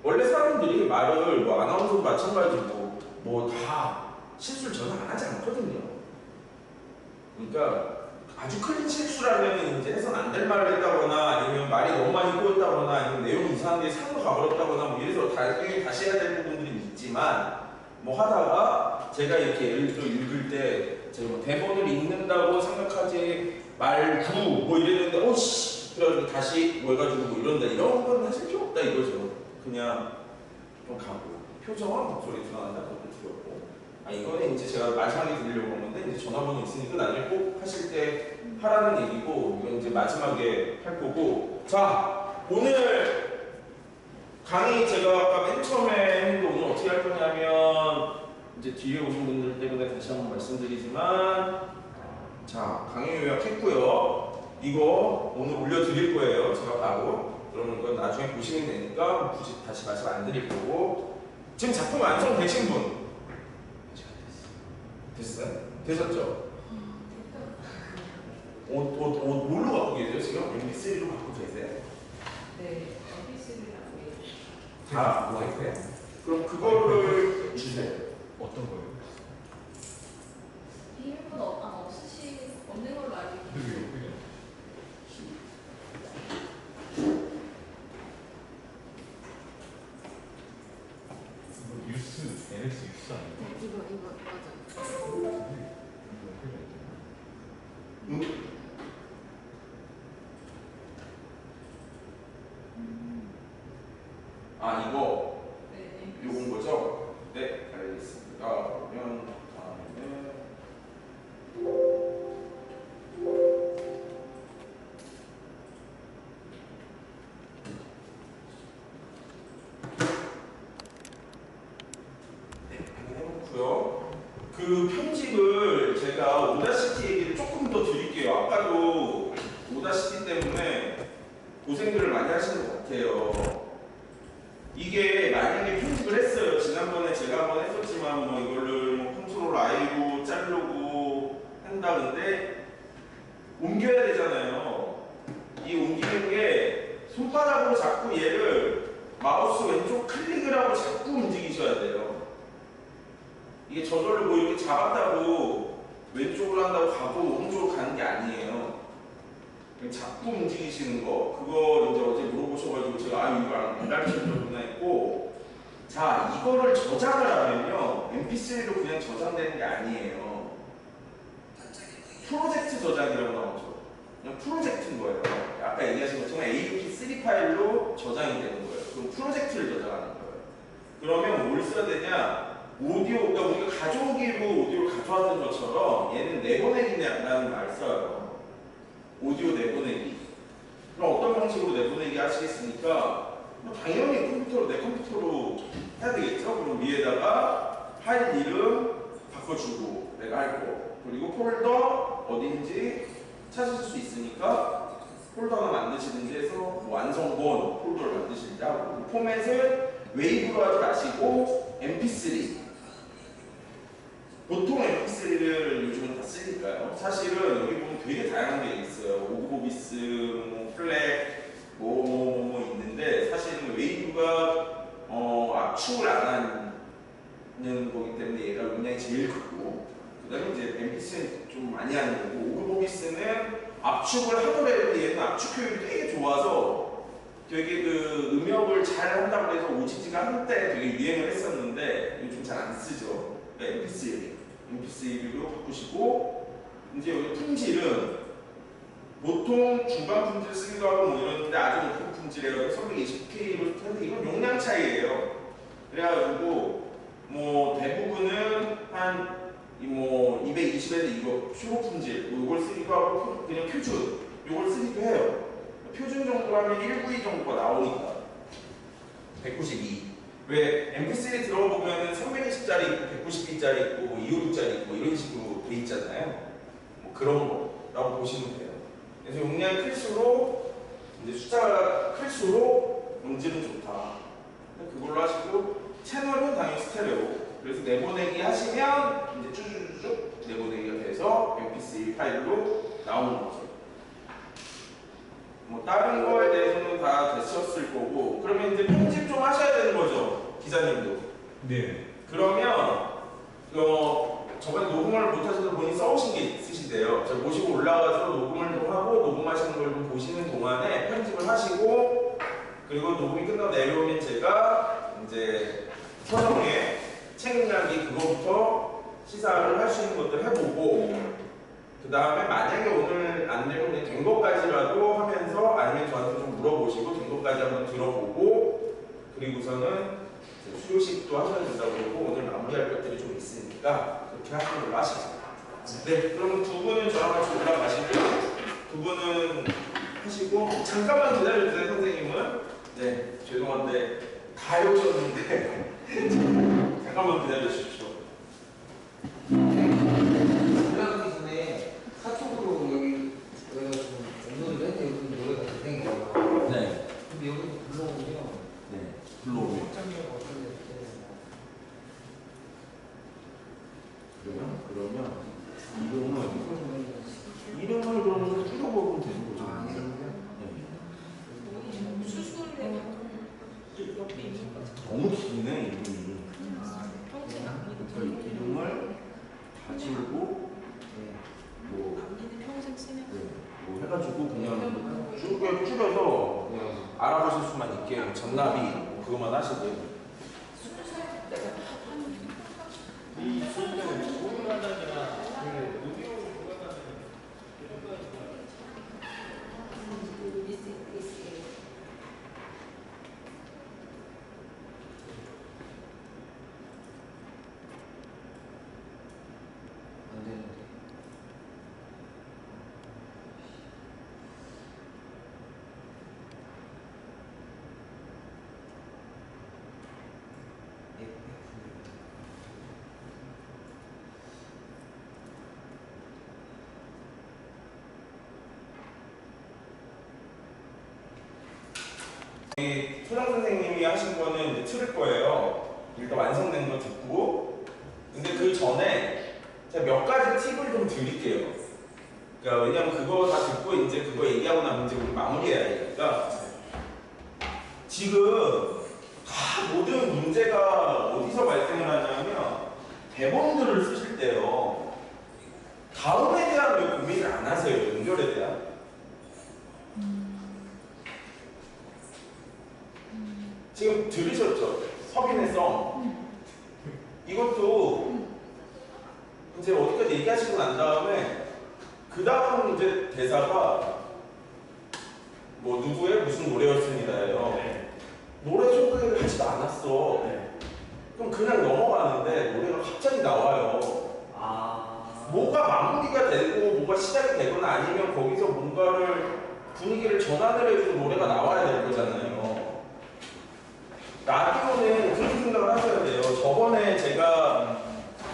원래 사람들이 말을 뭐 아나운서도 마찬가지고 뭐 다 실수를 전혀 안 하지 않거든요. 그러니까 아주 큰 실수라면 이제 해서는 안 될 말을 했다거나, 아니면 말이 너무 많이 꼬였다거나, 아니면 내용이 이상한 게 산으로 가버렸다거나, 뭐 이래서 다시 해야 될 부분들이 있지만, 뭐 하다가 제가 이렇게 예를 들어 읽을 때 제가 뭐 대본을 읽는다고 생각하지 말고 뭐 이랬는데 오씨 그래가지고 다시 뭐 해가지고 뭐 이런다, 이런 건 하실 필요 없다 이거죠. 그냥 좀 가고 표정은 목소리 드러난다 그것도 들었고, 이거는 이제 제가 마지막에 드리려고 한 건데 이제 전화번호 있으니까 나중에 꼭 하실 때 하라는 얘기고, 이건 이제 마지막에 할 거고. 자, 오늘 강의 제가 아까 맨 처음에 했는데 오늘 어떻게 할 거냐면, 이제 뒤에 오신 분들 때문에 다시 한번 말씀드리지만, 자, 강의 요약했고요. 이거 오늘 올려드릴 거예요. 제가 바로. 그러면 이건 나중에 보시면 되니까 굳이 다시 말씀 안 드릴 거고. 지금 작품 완성되신 분? 됐어요? 되셨죠? 옷 뭘로 갖고 계세요? 지금 MB3로 갖고 계세요? 네, MBC를 하고 다 갖고 계세요? 그럼 그거를 주세요. 어떤 거예요? 비밀번호 없는 걸로 알고 있는데. 뉴스, NS 뉴스 아니에요? 이거 맞아. 응? 이거 네, 요건 거죠? 네, 알겠습니다. 그러면 그럼 얘를 마우스 왼쪽 클릭을 하고 자꾸 움직이셔야 돼요. 이게 저절로 뭐 이렇게 잡았다고 왼쪽으로 한다고 가고 오른쪽으로 가는 게 아니에요. 자꾸 움직이시는 거, 그거 이제 어제 물어보셔가지고 제가 이거 안 가르쳐줬구나 했고, 자, 이거를 저장을 하면요, mp3로 그냥 저장되는 게 아니에요. 프로젝트 저장이라고 나오죠. 그냥 프로젝트인 거예요. 아까 얘기하신 것처럼 AUP3 파일로 저장이 되는 거예요. 그럼 프로젝트를 저장하는 거예요. 그러면 뭘 써야 되냐? 오디오, 그러니까 우리가 가져오기로 오디오를 가져왔던 것처럼 얘는 내보내기라는 말을 써요. 오디오 내보내기. 그럼 어떤 방식으로 내보내기 하시겠습니까? 당연히 컴퓨터로, 내 컴퓨터로 해야 되겠죠? 그럼 위에다가 파일 이름 바꿔주고 내가 할 거. 그리고 폴더 어딘지 찾으실 수 있으니까 폴더 하나 만드시는지 해서 뭐 완성본 폴더를 만드시는지 하고, 포맷을 웨이브로 하지 마시고 mp3. 보통 mp3를 요즘은 다 쓰니까요. 사실은 여기 보면 되게 다양한 게 있어요. 오그보비스, 뭐 플렉, 뭐 있는데, 사실은 웨이브가 압축을 안 하는 거기 때문에 얘가 용량이 제일 크고, 그 다음에 이제 mp3는 좀 많이 하는 거고, 오그보비스는 압축을 하더라도 얘는 압축 효율이 되게 좋아서 되게 그 음역을 잘 한다고 해서 OGG가 한때 되게 유행을 했었는데 요즘 잘 안 쓰죠. 그러니까 mp3로 바꾸시고, 이제 여기 품질은 보통 중간 품질 쓰기도 하고 뭐 이러는데 아주 높은 품질이에요. 320K로 쓰는데 이건 용량 차이예요. 그래가지고 뭐 대부분은 한 뭐 220에서 이거 퓨어 품질 이걸 쓰기도 하고 그냥 표준 이걸 쓰기도 해요. 표준 정도 하면 192 정도가 나오니까 192. 왜 mp3 들어보면은 320짜리 있고 192짜리 있고 뭐 256짜리 있고 이런 식으로 돼 있잖아요. 뭐 그런 거라고 보시면 돼요. 그래서 용량이 클수록 이제 숫자가 클수록 음질은 좋다. 그걸로 하시고, 채널은 당연히 스테레오. 그래서 내보내기 하시면 이제 쭈쭈쭈 내보내기가 돼서 mp3 파일로 나오는 거죠. 뭐 다른 거에 대해서는 다 되셨을 거고, 그러면 이제 편집 좀 하셔야 되는 거죠, 기자님도. 네. 그러면 저번에 녹음을 못하셔서 본인이 써오신 게 있으시대요. 제가 모시고 올라가서 녹음을 좀 하고 녹음하시는 걸 좀 보시는 동안에 편집을 하시고, 그리고 녹음이 끝나고 내려오면 제가 이제 서정에 책임나기 그거부터 시사를 할 수 있는 것들 해보고, 그 다음에 만약에 오늘 안 되면 그냥 된 것까지라도 하면서 아니면 저한테 좀 물어보시고 된 것까지 한번 들어보고, 그리고서는 수요식도 하셔야 된다고 그러고 오늘 마무리할 것들이 좀 있으니까 그렇게 하시는 걸로 하시죠. 네, 그럼 두 분은 저랑 같이 올라가시고 두 분은 하시고, 잠깐만 기다려주세요. 선생님은 네, 죄송한데 다 해오셨는데 잠깐만 기다려주십시오. 올라가기 전에 카톡으로 여기 좀 업로드를 했는데 여기 노래가 된 거예요. 네. 근데 여기 불러오면 네, 불러오면 확장이 어떤 게 그러면 이름을 그러면 줄여보면 되는 거죠. 아, 네. 수술에 옆에 있는 거죠. 너무 기네 이름이. 평생 앞니도 그러니까 이름을 다 지우고 뭐, 앞니는 평생 쓰면 뭐 해가지고 그냥 줄여서 그냥 알아보실 수만 있게 전나비 뭐 그것만 하시고. 이 소리는 고문하다냐 그 오디오 안 되는데. 소장 선생님이 하신 거는 이제 틀을 거예요. 일단 완성된 거 듣고. 근데 그 전에 제가 몇 가지 팁을 좀 드릴게요. 그러니까 왜냐면 그거 다 듣고 이제 그거 얘기하고 나면 이제 우리 마무리해야 되니까 지금 다 모든 문제가 어디서 발생을 하냐면 대본들을 쓰실 때요. 다음에 대한 왜 고민을 안 하세요? 연결에 대한? 지금 들으셨죠? 서빈의 썸. 이것도 이제 어디까지 얘기하시고 난 다음에 그 다음 이제 대사가 뭐 누구의 무슨 노래였습니다예요. 네. 노래 소개를 하지도 않았어. 네. 그럼 그냥 넘어가는데 노래가 갑자기 나와요. 아. 뭐가 마무리가 되고 뭐가 시작이 되거나 아니면 거기서 뭔가를 분위기를 전환을 해주는 노래가 나와야 될 거잖아요. 라디오는 그렇게 생각을 하셔야 돼요. 저번에 제가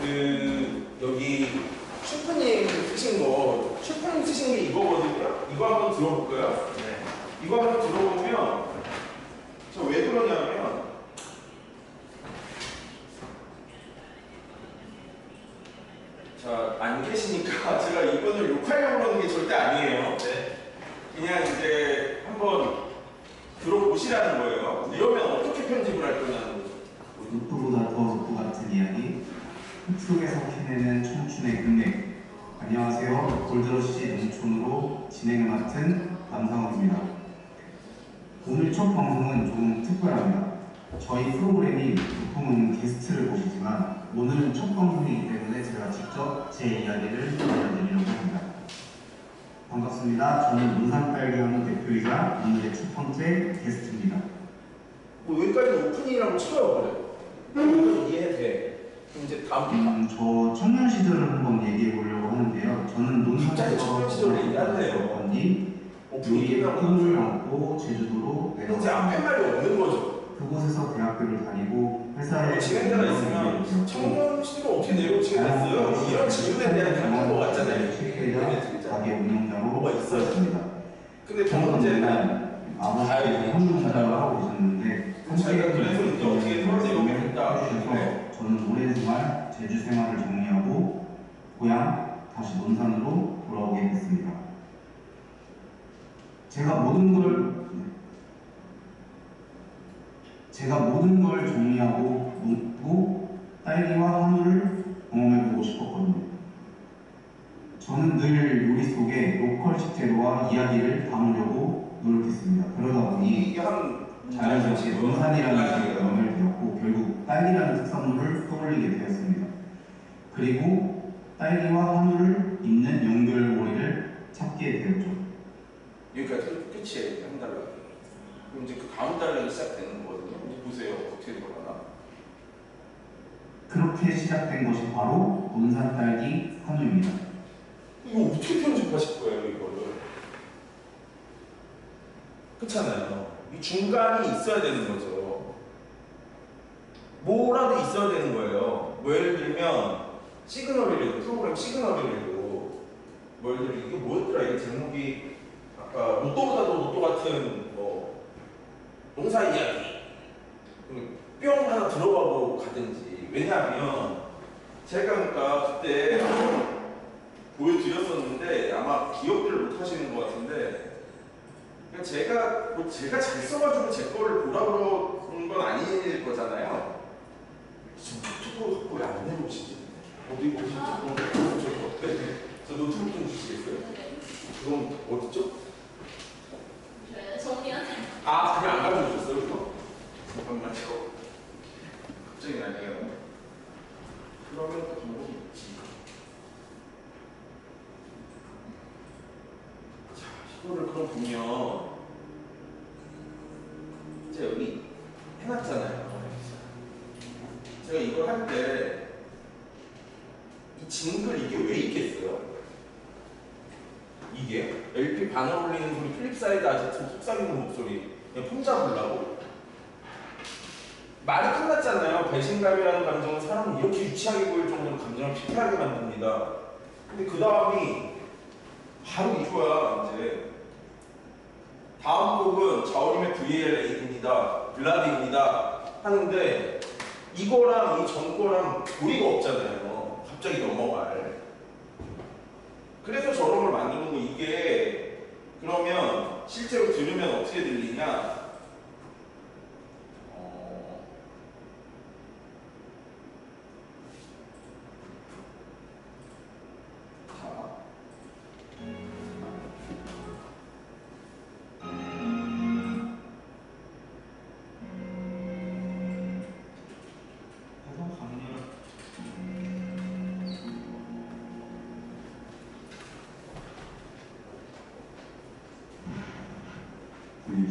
그 여기 슈프님 쓰신 거, 슈프님 쓰신 게 이거거든요. 이거 한번 들어볼까요? 네. 이거 한번 들어보면 저 왜 그러냐면 자, 안 계시니까 제가 이분을 욕하려고 그러는 게 절대 아니에요. 네. 그냥 이제 한번 들어보시라는 거예요. 이러면 어떻게 편집을 할 거냐는 거죠. 로또보다 더 로또 같은 이야기, 흙 속에서 캐내는 청춘의 금맥. 안녕하세요. 골드러시 농촌으로 진행을 맡은 남상훈입니다. 오늘 첫 방송은 조금 특별합니다. 저희 프로그램이 보통은 게스트를 모시지만 오늘은 첫 방송이기 때문에 제가 직접 제 이야기를 들려드리려고 합니다. 반갑습니다. 저는 논산딸기하는 대표이자 오늘의 첫 번째 게스트입니다. 뭐 여기까지 오프닝이라고 쳐요. 그래. 이건 이해돼. 그럼 이제 다음 저 청년 시절을 한번 얘기해 보려고 하는데요. 저는 갑자기 청년 시절을 얘기하네요. 건지 요리의 오프닝이라고 꿈을 안고 제주도로 이제 앞에 말이 없는 거죠. 그곳에서 대학교를 다니고 회사에 진행자가 있으면 청년 시대가 어떻게 내려오시게 됐어요? 이런 질문에 대한 답인 것 같잖아요. 실패자 가게 운영자로 뭐가 있어요? 있었습니다. 근데 두 저는 번째는 맨날 아버지가 한문자를 하고 있었는데 자기가 그래서 이제 어떻게 서울대 오게 됐다. 해주셔서 저는 오랜 생활 제주 생활을 정리하고 고향 다시 논산으로 돌아오게 됐습니다. 제가 모든 걸 정리하고 놓고 딸기와 한우를 경험해보고 싶었거든요. 저는 늘 요리 속에 로컬 식재료와 이야기를 담으려고 노력했습니다. 그러다 보니 이게 한 자연스럽게 논산이라는 지역에 연결되었고 결국 딸기라는 특산물을 떠올리게 되었습니다. 그리고 딸기와 한우를 잇는 연결고리를 찾게 되었죠. 여기까지 끝이에요. 한 달러. 그럼 이제 그 다음 달에 시작되는 거거든요. 이제 보세요. 어떻게 들어가나. 그렇게 시작된 것이 바로 논산 딸기 한우입니다. 이거 어떻게 편집하실 거예요, 이거를? 그렇잖아요. 이 중간이 있어야 되는 거죠. 뭐라도 있어야 되는 거예요. 뭐 예를 들면 시그널이라도 프로그램 시그널이라도 뭐 예를 들면 이게 뭐였더라? 이게 제목이 아까 로또보다 더 로또 같은 뭐 농사 이야기 뿅 하나 들어가고 가든지. 왜냐하면 제가 그러니까 그때 보여드렸었는데 아마 기억들을 못 하시는 것 같은데 그러니까 제가 잘 써가지고 제 거를 보라고 그런 건 아닐 거잖아요. 지금 노트북 갖고 왜 안 내려오시지? 어디 보시지? 저 노트북 좀 주시겠어요? 그건 어딨죠? 네, 정리하세요. 아, 그냥 안 가져오셨어요? 그거? 잠깐만요. 갑자기 나네요. 그러면 또 방법이 있지. 자, 이거를 그럼 보면 이제 여기 해놨잖아요. 제가 이걸 할 때 이 징글 이게 왜 있겠어요? 이게 LP 반을 올리는 소리, 플립사이드 아지트 속삭이는 목소리 그냥 폼 잡으려고 말이 끝났잖아요. 배신감이라는 감정은 사람을 이렇게 유치하게 보일 정도로 감정을 피폐하게 만듭니다. 근데 그 다음이 바로 이거야. 이제 다음 곡은 자우림의 VLA입니다. 블라디입니다. 하는데 이거랑 이 전 거랑 고리가 없잖아요. 갑자기 넘어갈. 그래서 저런 걸 만드는 거. 이게 그러면 실제로 들으면 어떻게 들리냐?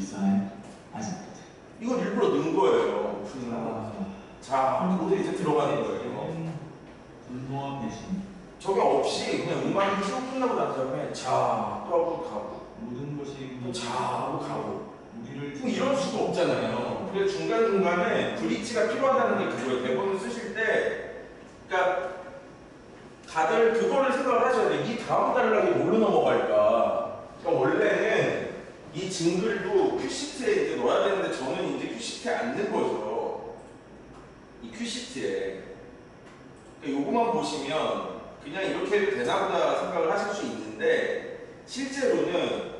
있어요? 아직. 이건 일부러 넣은 거예요. 자, 거기서 이제 들어가는 거예요. 불도와 배신. 저게 없이 그냥 음악이 쭉 끝나고 난 다음에 자, 또 하고 가고 모든 것이 또 자 하고 가고 우리를 뭐 이럴 수가 없잖아요. 그래서 중간중간에 브릿지가 필요하다는 게 그거예요. 대본을 쓰실 때 그러니까 다들 그거를 생각을 하셔야 돼요. 이 다음 단락이 뭘로 넘어갈까? 그러니까 원래는 이 징글도 큐시트에 이제 넣어야 되는데 저는 이제 큐시트에 안 넣은 거죠. 이 큐시트에. 그러니까 요거만 보시면 그냥 이렇게 해도 되나 보다 생각을 하실 수 있는데 실제로는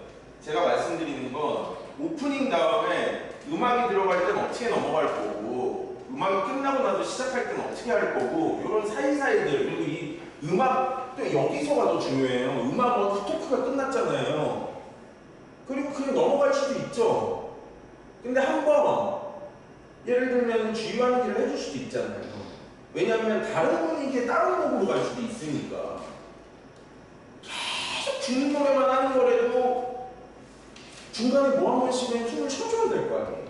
제가 말씀드리는 건 오프닝 다음에 음악이 들어갈 때는 어떻게 넘어갈 거고 음악이 끝나고 나서 시작할 때는 어떻게 할 거고 이런 사이사이들 그리고 이 음악도 여기서가 더 중요해요. 음악은 후토크가 끝났잖아요. 그리고 그냥 넘어갈 수도 있죠. 근데 한번 예를 들면 주의하는 길을 해줄 수도 있잖아요. 왜냐하면 다른 분위기에 다른 곡으로 갈 수도 있으니까. 계속 듣는 노래만 하는 거라도 중간에 뭐 한 번씩은 춤을 춰줘야 될 거 아니에요.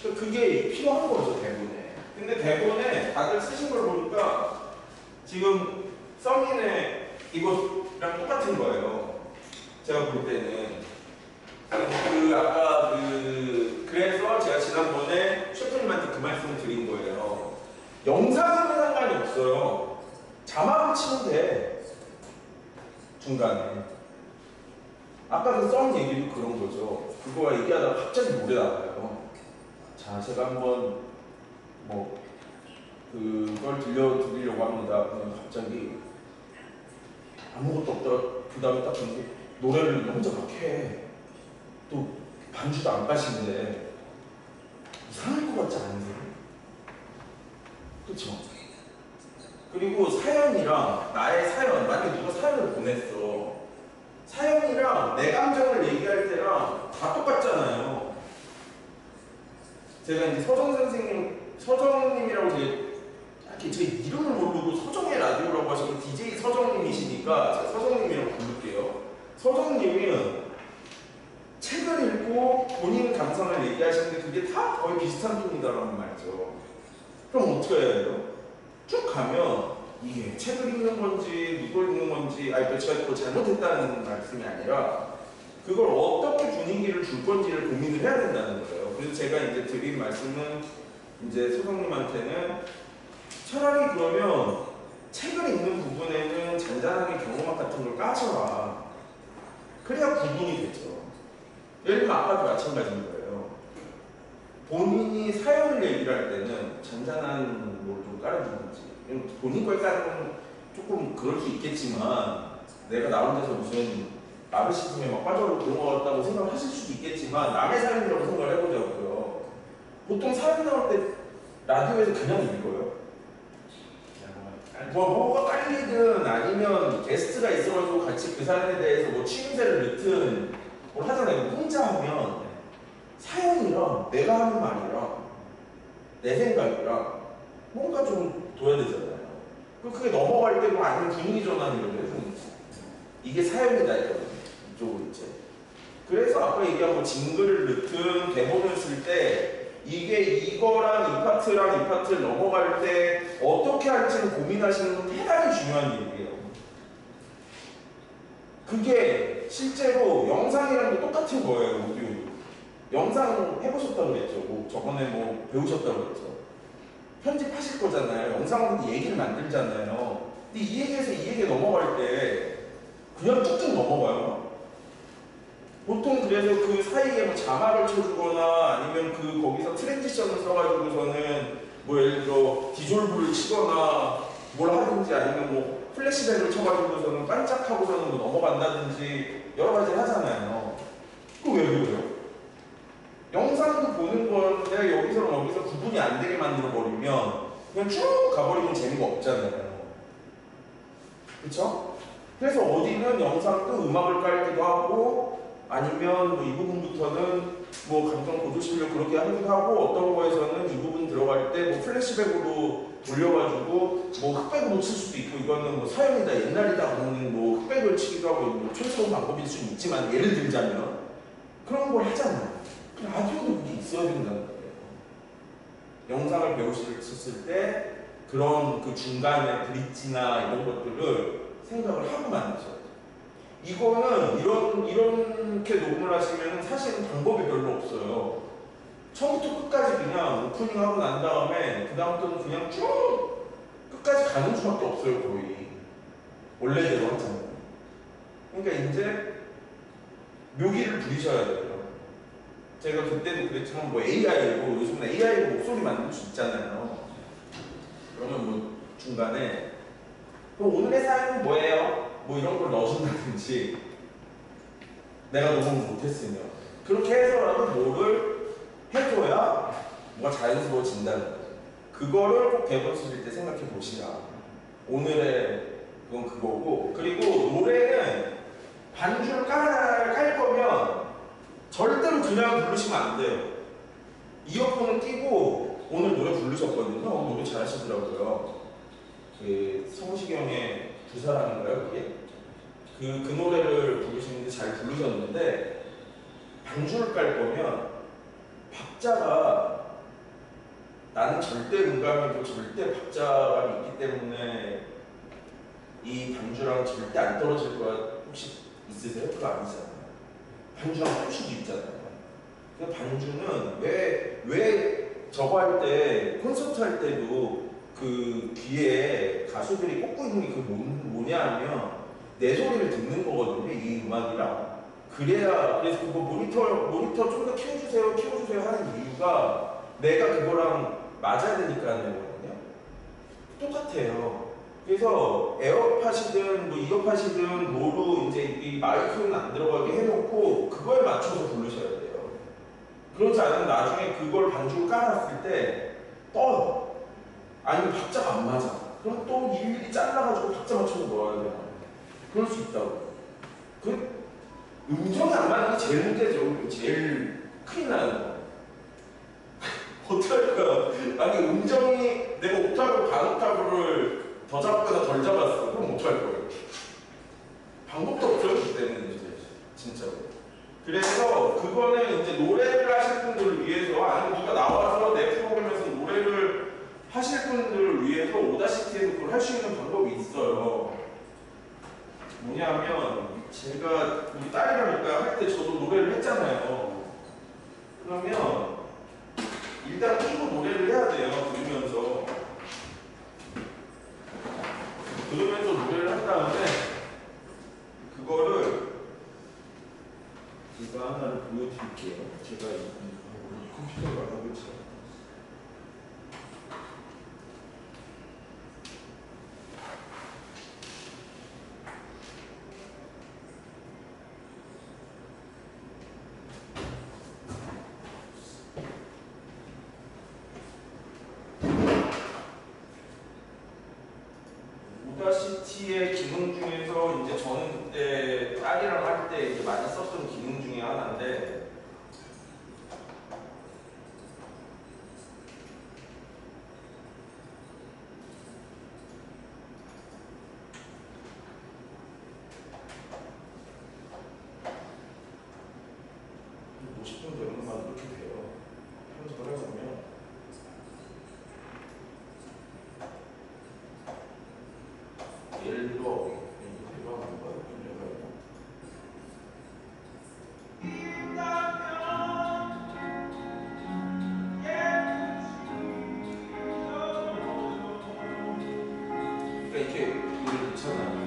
그러니까 그게 필요한 거죠, 대본에. 근데 대본에 다들 쓰신 걸 보니까 지금 써민의 이거랑 똑같은 거예요. 제가 볼 때는. 아까 그래서 제가 지난번에 셰프님한테 그 말씀을 드린 거예요. 영상은 상관이 없어요. 자막을 치면 돼. 중간에. 아까 그 썸 얘기도 그런 거죠. 그거가 얘기하다가 갑자기 노래 나와요. 자, 제가 한번 그걸 들려드리려고 합니다. 그냥 갑자기 아무것도 없다가 그 다음에 딱 듣는 게 노래를 혼자 막 해. 또 반주도 안 가시는데 이상할 것 같지 않으세요? 그쵸? 그리고 사연이랑 나의 사연, 만약에 누가 사연을 보냈어. 사연이랑 내 감정을 얘기할 때랑 다 똑같잖아요. 제가 이제 서정님이라고 이렇게 제 이름을 모르고 서정의 라디오라고 하시고 DJ 서정님이시니까 제가 서정님이라고 부를게요. 서정님은 책을 읽고 본인 감상을 얘기하시는데 그게 다 거의 비슷한 톤이다라는 말이죠. 그럼 어떻게 해야 돼요? 쭉 가면 이게 책을 읽는 건지 누굴 읽는 건지 제가 그걸 잘못했다는 말씀이 아니라 그걸 어떻게 분위기를 줄 건지를 고민을 해야 된다는 거예요. 그래서 제가 이제 드린 말씀은 이제 소장님한테는 차라리 그러면 책을 읽는 부분에는 잔잔하게 경험학 같은 걸 까셔라. 그래야 구분이 되죠. 예를 들면 아까도 마찬가지인 거예요. 본인이 사연을 얘기를 할 때는 잔잔한 걸 좀 깔아주는지 본인 걸 까는 건 조금 그럴 수 있겠지만 내가 나 혼자서 무슨 나르시즘에 막 빠져서 그런 것 같다고 생각을 하실 수도 있겠지만 남의 사연이라고 생각을 해보자고요. 보통 사연 나올 때 라디오에서 그냥 읽어요. 뭐가 깔리든 아니면 게스트가 있어가지고 같이 그 사연에 대해서 뭐 취임새를 넣든 뭘 하잖아요. 혼자 하면 사연이랑 내가 하는 말이랑 내 생각이랑 뭔가 좀 둬야 되잖아요. 그게 넘어갈 때도 아니면 분위기 전환 이런 데서 이게 사연이다 이쪽으로 이제. 그래서 아까 얘기한 뭐 징글을 넣든 대본을 쓸 때 이게 이거랑 이 파트랑 이 파트를 넘어갈 때 어떻게 할지를 고민하시는 건 대단히 중요한 얘기예요. 그게 실제로 영상이랑도 똑같은 거예요. 오디오. 영상 해보셨다고 그랬죠. 저번에 배우셨다고 그랬죠. 편집하실 거잖아요. 영상으로 얘기를 만들잖아요. 근데 이 얘기에서 이 얘기에 넘어갈 때 그냥 뚝뚝 넘어가요. 보통 그래서 그 사이에 뭐 자막을 쳐주거나 아니면 거기서 트랜지션을 써가지고서는 예를 들어 디졸브를 치거나 뭘 하든지 아니면 플래시백을 쳐가지고서는 반짝하고서는 넘어간다든지 여러 가지를 하잖아요. 그거 왜 그래요? 영상도 보는 건데 여기서 구분이 안 되게 만들어 버리면 그냥 쭉 가버리면 재미가 없잖아요. 그쵸? 그래서 어디는 영상도 음악을 깔기도 하고 아니면 이 부분부터는 감정 고조 실력 그렇게 하기도 하고 어떤 거에서는 이 부분 들어갈 때 플래시백으로 돌려가지고 흑백으로 칠 수도 있고 이거는 사연이다 옛날이다 그러는 흑백을 치기도 하고 최소한 방법일 수는 있지만 예를 들자면 그런 걸 하잖아요. 영상을 배우셨을 때 그런 그 중간에 브릿지나 이런 것들을 생각을 하고 만드셔야 돼요. 이거는 이렇게 녹음을 하시면 사실은 방법이 별로 없어요. 처음부터 끝까지 그냥 오프닝 하고 난 다음에 그 다음부터는 그냥 쭉 끝까지 가는 수밖에 없어요. 거의 원래대로 하잖아요. 그러니까 이제 묘기를 부리셔야 돼요. 제가 그때도 그랬지만 뭐 AI로 요즘은 AI로 목소리 만들 수 있잖아요. 그러면 뭐 중간에 그럼 오늘의 사연은 뭐예요? 뭐 이런 걸 넣어준다든지 내가 녹음을 못했으면 그렇게 해서라도 뭐를 해줘야 뭐가 자연스러워진다는 거예요. 그거를 꼭 대본 쓰실 때 생각해 보시라. 오늘의 그건 그거고, 그리고 노래는 반주를 깔 거면 절대로 그냥 부르시면 안 돼요. 이어폰을 끼고 오늘 노래 부르셨거든요. 노래 잘하시더라고요. 그 성시경의 두 사람인가요, 그게? 그 노래를 부르시는데 잘 부르셨는데 반주를 깔 거면 박자가 나는 절대 음감이고 절대 박자감이 있기 때문에 이 반주랑 절대 안 떨어질 거야. 혹시 있으세요? 그거 아니잖아요. 반주랑 표시도 있잖아요. 그 반주는 왜 저거 할 때 콘서트 할 때도 그 귀에 가수들이 꽂고 있는 게 그 뭐냐 하면 내 소리를 듣는 거거든요. 이 음악이랑. 그래서 그거 모니터 좀 더 키워주세요 하는 이유가 내가 그거랑 맞아야 되니까 하는 거거든요. 똑같아요. 그래서 에어팟이든 뭐 이어팟이든 뭐로 이제 이 마이크는 안 들어가게 해놓고 그거에 맞춰서 부르셔야 돼요. 그렇지 않으면 나중에 그걸 반주를 깔았을 때 떠요. 아니면 박자가 안 맞아. 그럼 또 일일이 잘라가지고 박자 맞춰서 넣어야 돼요. 그럴 수 있다고. 그 음정이 안 맞는 게 제일 문제죠. 제일 큰일 나는 거. 어떡할까요? 아니 음정이 내가 옥타브 반 옥타브를 더 잡거나 덜 잡았어. 그럼 어떡할 거예요? 방법도 없었기 때문에 진짜로. 그래서 그거는 이제 노래를 하실 분들을 위해서 아니면 누가 나와서 내 프로그램에서 노래를 하실 분들을 위해서 오다시티에서 그걸 할 수 있는 방법이 있어요. 뭐냐면 제가 우리 딸이랑 할 때 저도 노래를 했잖아요. 그러면 일단 끼고 노래를 해야 돼요. 그러면서 노래를 한 다음에 그거를 이거 하나를 보여드릴게요. 제가 컴퓨터가 하고 있어요. 오다시티의 기능 중에서 이제 저는 그때 딸이랑 할 때 이제 많이 썼던 기능 중에 하나인데 예를 들어 이거 하는 거야. 그러니까 이렇게 노래 넣잖아요.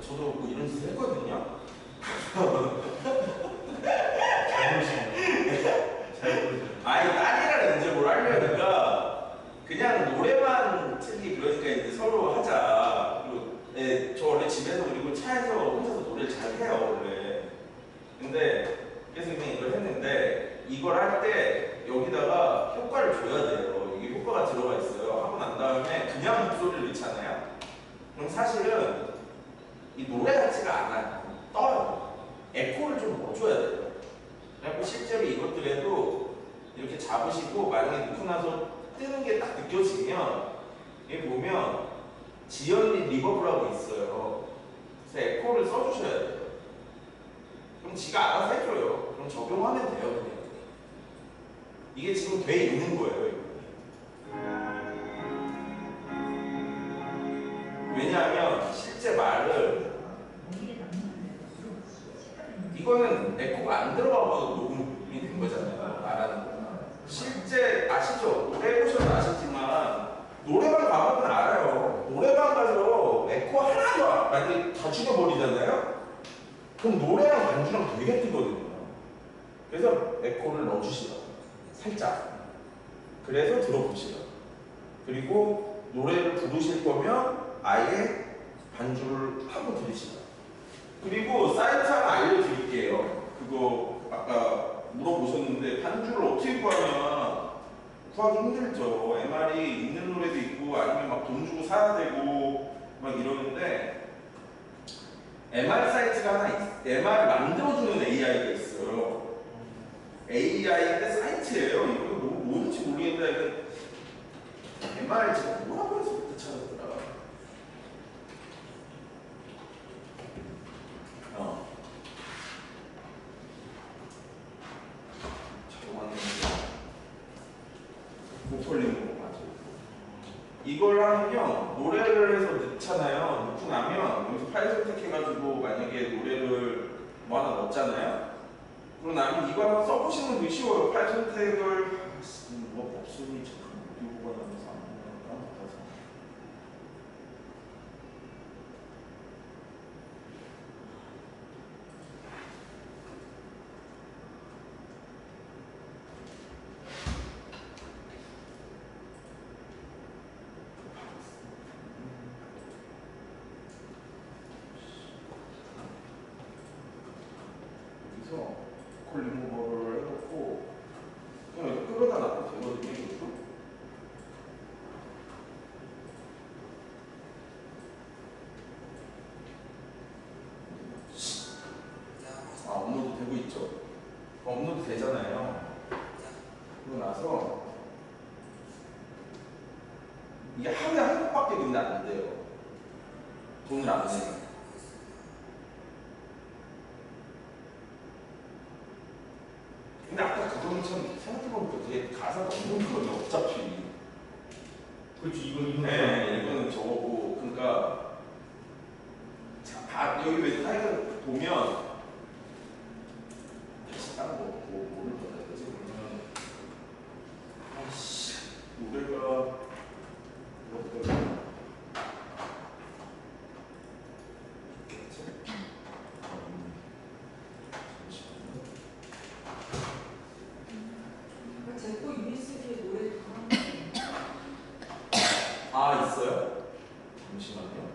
저도 뭐 이런 짓 했거든요. 아니 딸이랑 이제 뭘 하려니까 그냥 노래만 틀기 그러니까 이제 서로 하자. 그리고 저 원래 집에서 그리고 차에서 혼자서 노래를 잘 해요 원래. 근데 그래서 그냥 이걸 했는데 이걸 할 때 여기다가 효과를 줘야 돼요. 이게 효과가 들어가 있어요. 하고 난 다음에 그냥 목소리를 넣잖아요. 그럼 사실은 이 노래 같지가 않아요. 떠요. 에코를 좀 넣어줘야 돼요. 그래서 실제로 이것들에도 이렇게 잡으시고 만약에 놓고 나서 뜨는 게 딱 느껴지면 여기 보면 지연리 리버브라고 있어요. 그래서 에코를 써주셔야 돼요. 그럼 지가 알아서 해줘요. 그럼 적용하면 돼요, 그냥. 이게 지금 돼 있는 거예요, 이거. 왜냐하면 실제 말을 이거는 에코가 안 들어가고 녹음이 된 거잖아요. 말하는 거. 실제 아시죠? 노래 해보셔도 아시지만 노래방 가보면 알아요. 노래방 가서 에코 하나도 만약에 다 죽여버리잖아요. 그럼 노래랑 반주랑 되게 뜨거든요. 그래서 에코를 넣어주시라. 살짝. 그래서 들어보시라. 그리고 노래를 부르실 거면 아예 반주를 하고 들으시라. 그리고 사이트 하나 알려드릴게요. 그거 아까 물어보셨는데 반주를 어떻게 구하면 구하기 힘들죠. MR이 있는 노래도 있고 아니면 막 돈 주고 사야 되고 막 이러는데 MR 사이트가 하나 MR을 만들어주는 AI가 있어요. AI인데 사이트예요. 이거 뭔지 모르겠는데 MR을 제가 뭐라고 해서 그때 찾았더라. 목걸리는 거 맞아요. 이걸 하면요, 노래를 해서 넣잖아요. 넣고 나면 여기서 파일 선택해가지고 만약에 노래를 뭐 하나 넣었잖아요. 그러고 나면 이거 한번 써보시는 게 쉬워요. 파일 선택을 뭐 없으니 잠깐 어디보고 나면서 안 까먹어서. 여기서 콜 리무버를 해놓고 그냥 이렇게 끌어다 놔도 되거든요. 이것도. 업로드 되고 있죠. 업로드 되잖아요. 그러고 나서 이게 하루에 한 곡밖에 근데 안 돼요. 돈을 안 내요. 근데 아까 그거는 참 생각해보니까 되게 가사가 없는 거거든요. 어차피. 그렇지 이건 네, 이거는 저거고. 그러니까 자, 여기 왜 타이틀 보면 다시 다른 거 뭐를 받아야 되지? 그러면 아씨 노래가 뭐였더라? 제거 USB에 노래 아 있어요? 잠시만요.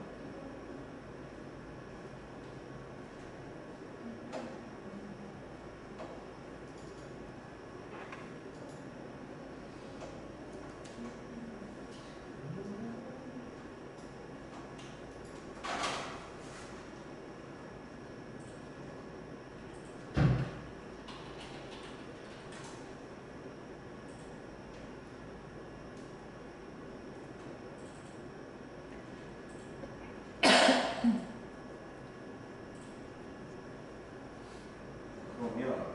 그러면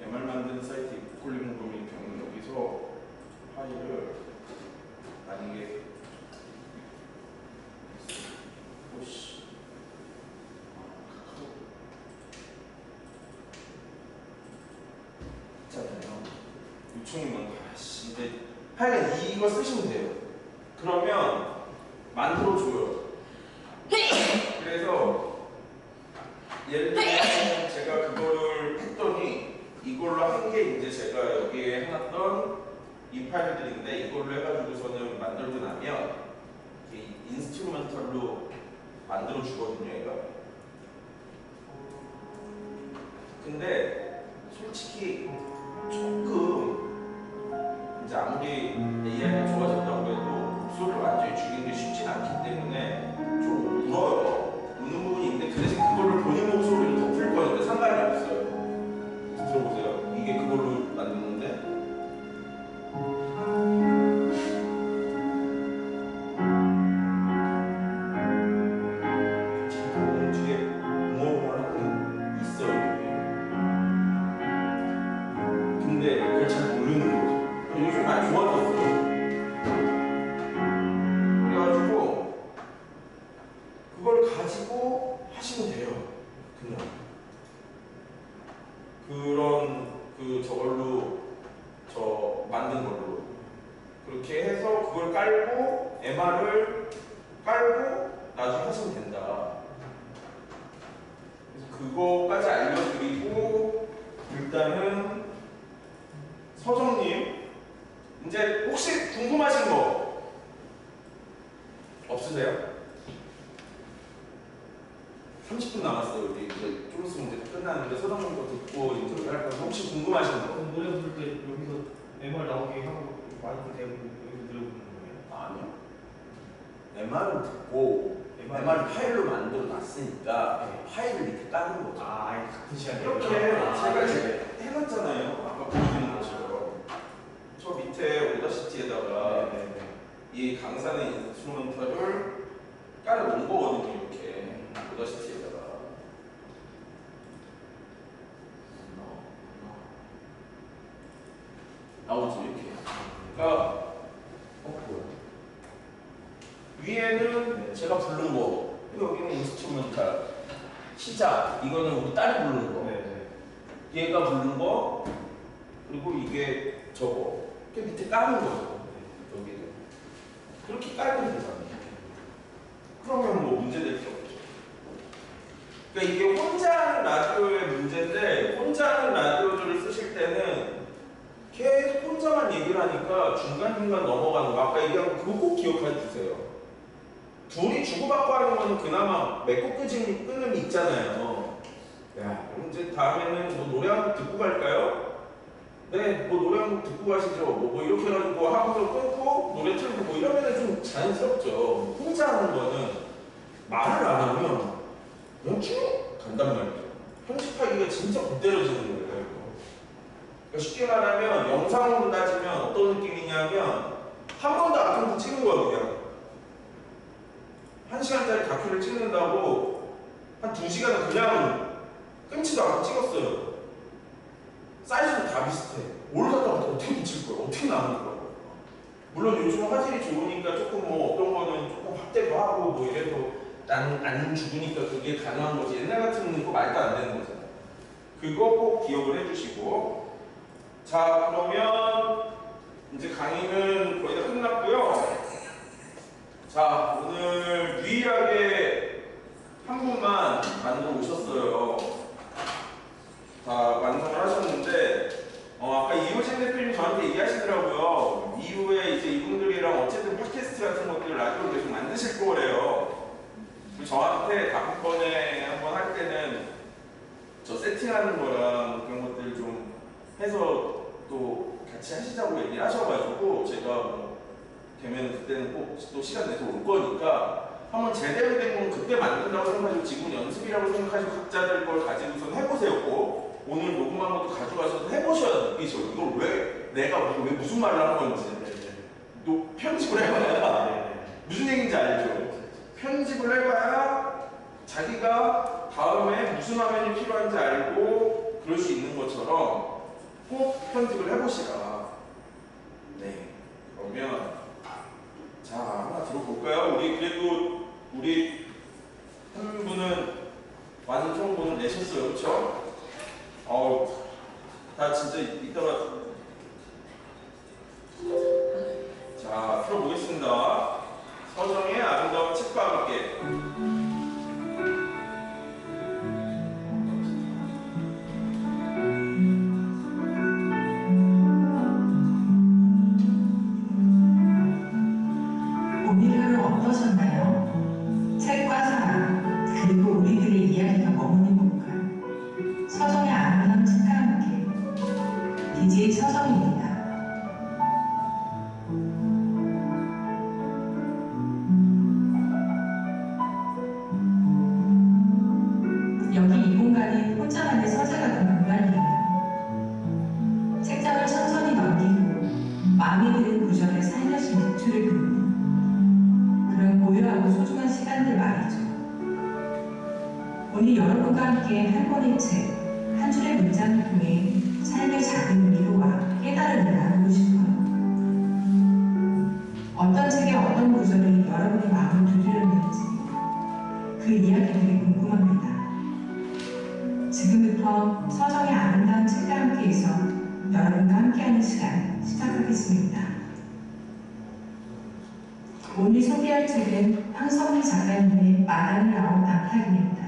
MR 만드는 사이트 입콜리 공금일 경우 여기서 파일을 만약에 오씨 있잖아요. 요청이면 아씨 근데 하여간 이거 쓰시면 돼요. 그러면 만들어줘요. 그래서 예를 들면 제가 그거를 했더니 이걸로 한 게 이제 제가 여기에 해놨던 이 파일들인데 이걸로 해가지고서는 만들고 나면 이게 인스트루멘털로 만들어 주거든요, 얘가. 근데 솔직히 조금 이제 아무리 AI가 좋아졌다고 해도 목소리를 완전히 죽이는 게 쉽진 않기 때문에 좀 울어요. 우는 부분이 있는데 그 대신 그거를 본인 목소리로 덮을 거니까 상관이 없어요. 들어보세요. 이게 그걸로 만드는데 뒤에 웅얼웅얼 하는 있어요. 쓰고 하시면 돼요. 그냥 그런 저걸로 저 만든 걸로 그렇게 해서 그걸 깔고 MR을 깔고 나중에 하시면 된다. 그래서 그거까지 알려드리고 일단은 서정님 이제 혹시 궁금하신 거 없으세요? 30분 남았어요. 우리 이제 좀 있으면 이제 끝나는데 서정님 거 듣고 인터뷰 할 건데 혹시 궁금하신 거? 그럼 노래 부를 때 여기서 MR 나오게 하고 마이크 대고 여기서 노래 부르는 거예요? 아니요. MR은 듣고 MR 파일로 만들어 놨으니까 파일을 이렇게 까는 거죠. 아, 같은 시간에 이렇게 제가 이제 해놨잖아요. 아까 보여드린 것처럼 저 밑에 오다시티에다가 이 강산의 인스트루먼터를 깔아놓은 거거든요. 이렇게 오다시티에다가 나오죠 이렇게. 그러니까 뭐야? 위에는 제가 부른 거, 여기는 인스트루멘탈 시작. 이거는 우리 딸이 부르는 거. 얘가 부른 거, 그리고 이게 저거. 이렇게 밑에 까는 거죠. 여기는 그렇게 깔면 되잖아요. 그러면 뭐 문제될 게 없죠. 그러니까 이게 혼자 하는 라디오의 문제인데, 혼자 하는 라디오들을 쓰실 때는 계속 혼자만 얘기를 하니까 중간중간 넘어가는 거. 아까 얘기한 거 그거 꼭 기억해 주세요. 둘이 주고받고 하는 거는 그나마 맺고 끊음이 있잖아요. 야, 그럼 이제 다음에는 뭐 노래 한 곡 듣고 갈까요? 네, 뭐 노래 한 곡 듣고 가시죠. 뭐 이렇게 해가지고 하고서 끊고 노래 틀고 뭐 이러면은 좀 자연스럽죠. 혼자 하는 거는 말을 안 하면 그냥 쭉 간단 말이죠. 편집하기가 진짜 못 때려지는 거예요. 그러니까 쉽게 말하면 영상으로 따지면 어떤 느낌이냐면 한 번도 안 끊고 찍는 거야 그냥. 1시간짜리 다큐를 찍는다고 한 2시간은 그냥 끊지도 않고 찍었어요. 사이즈도 다 비슷해. 뭘 갖다가 어떻게 붙일 거야? 어떻게 나오는 거야? 물론 요즘 화질이 좋으니까 조금 뭐 어떤 거는 조금 확대도 하고 뭐 이래도 안 죽으니까 그게 가능한 거지. 옛날 같으면 그거 말도 안 되는 거잖아. 그거 꼭 기억을 해주시고. 자, 그러면 이제 강의는 거의 다 끝났고요. 자, 오늘 유일하게 한 분만 만들어 오셨어요. 다 완성을 하셨는데, 아까 이호진 대표님 저한테 얘기하시더라고요. 이후에 이제 이분들이랑 어쨌든 팟캐스트 같은 것들 라디오를 계속 만드실 거래요. 저한테 다음번에 한번 할 때는 저 세팅하는 거랑 그런 것들 좀 해서 또 같이 하시자고 얘기를 하셔가지고 제가 뭐 되면 그때는 꼭 또 시간 내서 올 거니까 한번 제대로 된 건 그때 만든다고 생각하시고 지금 연습이라고 생각하시고 각자들 걸 가지고선 해보세요. 꼭 오늘 녹음한 것도 가져가셔서 해보셔야 느끼죠. 이걸 왜 내가 왜 무슨 말을 하는 건지 또 편집을 해봐야 무슨 얘기인지 알죠. 편집을 해봐야 자기가 다음에 무슨 화면이 필요한지 알고 그럴 수 있는 것처럼 꼭 편집을 해보시라. 네, 그러면 자, 하나 들어볼까요? 우리 한 분은 완성본을 내셨어요, 그렇죠? 다 진짜 이따가 자, 들어보겠습니다. 서정의 아름다운 책과 함께. 오늘 하루 어떠셨나요? 책과 사랑, 그리고 우리들의 이야기가 머무는 공간. 서정의 아름다운 책과 함께. DJ 서정입니다. 여기 이 공간은 혼자만의 서재 같은 공간이에요. 책장을 천천히 넘기고 마음에 드는 구절에 살며시 묵주를 긋는 그런 고요하고 소중한 시간들 말이죠. 오늘 여러분과 함께 한 권의 책, 한 줄의 문장을 통해 삶의 작은 위로와 깨달음을 나누고 싶어요. 어떤 책의 어떤 구절이 여러분의 마음을 두드렸는지 그 이야기 이야기 되게 궁금합니다. 지금부터 서정의 아름다운 책과 함께해서 여러분과 함께하는 시간 시작하겠습니다. 오늘 소개할 책은 황성미 작가님의 마당을 나온 암탉입니다.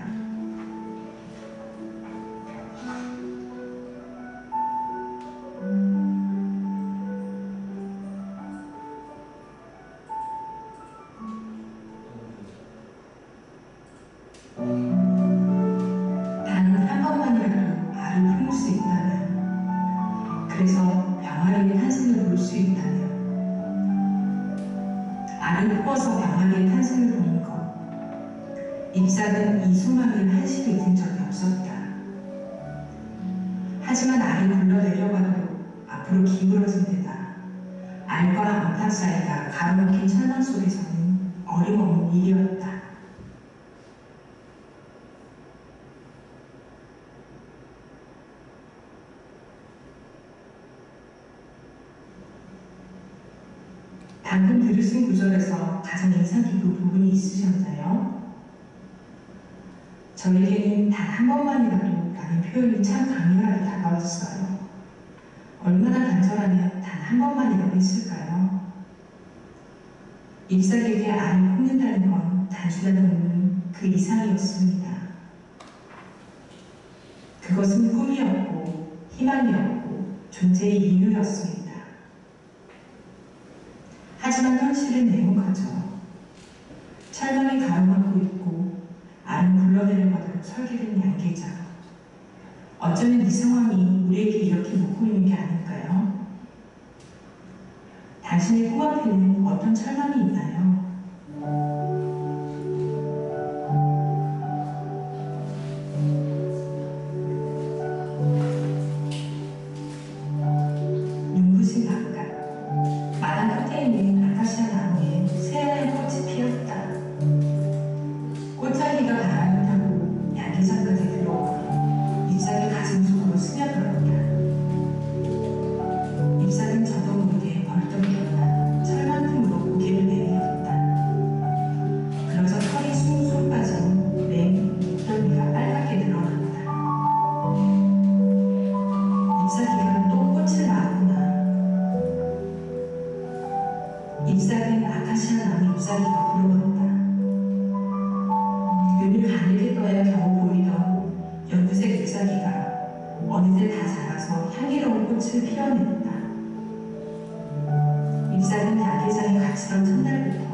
단 한 번만이라도 알을 품을 수 있다면, 그래서 병아리의 탄생을 볼 수 있다면, 알을 품어서 병아리의 탄생을 보는 것, 잎사귀는 이 소망을 한시도 잊은 적이 없었다. 하지만 알이 굴러내려가도 앞으로 기울어진 데다 알과 암탉 사이가 가로막힌 철망 속에서는 어림없는 일이었다. 방금 들으신 구절에서 가장 인상 깊은 부분이 있으셨나요? 저에게는 단 한 번만이라도 라는 표현이 참 강렬하게 다가왔어요. 얼마나 간절하면 단 한 번만이라도 했을까요? 잎사귀에게 알을 품는다는 건 단순한 의미 그 이상이었습니다. 그것은 꿈이었고 희망이었고 존재의 이유였습니다. 하지만 현실은 냉혹하죠. 철망이 가로막고 있고 알은 굴러내려가도록 설계된 양계장. 어쩌면 이 상황이 우리에게 이렇게 놓고 있는 게 아닐까요? 당신의 꿈 앞에는 어떤 철망이 있나요? 눈부신 바깥, 마당 끝에 있는 아카시아 나무에 새하얀 꽃이 피었다. 꽃향기가 바람을 타고 양계장까지 들어오고 잎사귀 가슴 속으로 스며들었다. 잎사귀는 저도 모르게 벌떡 일어나 철망 틈으로 고개를 내밀었다. 그러자 털이 숭숭 빠진 맹 목덜미가 빨갛게 드러났다. 잎사귀가 또 꽃을 낳았구나. 잎사귀는 아카시아 나무 잎사귀가 부러웠다. 눈을 가늘게 떠야 겨우 보이던 연두색 잎사귀가 어느새 다 자라서 향기로운 꽃을 피워냈다. 잎사귀는 양계장에 갇히던 첫날부터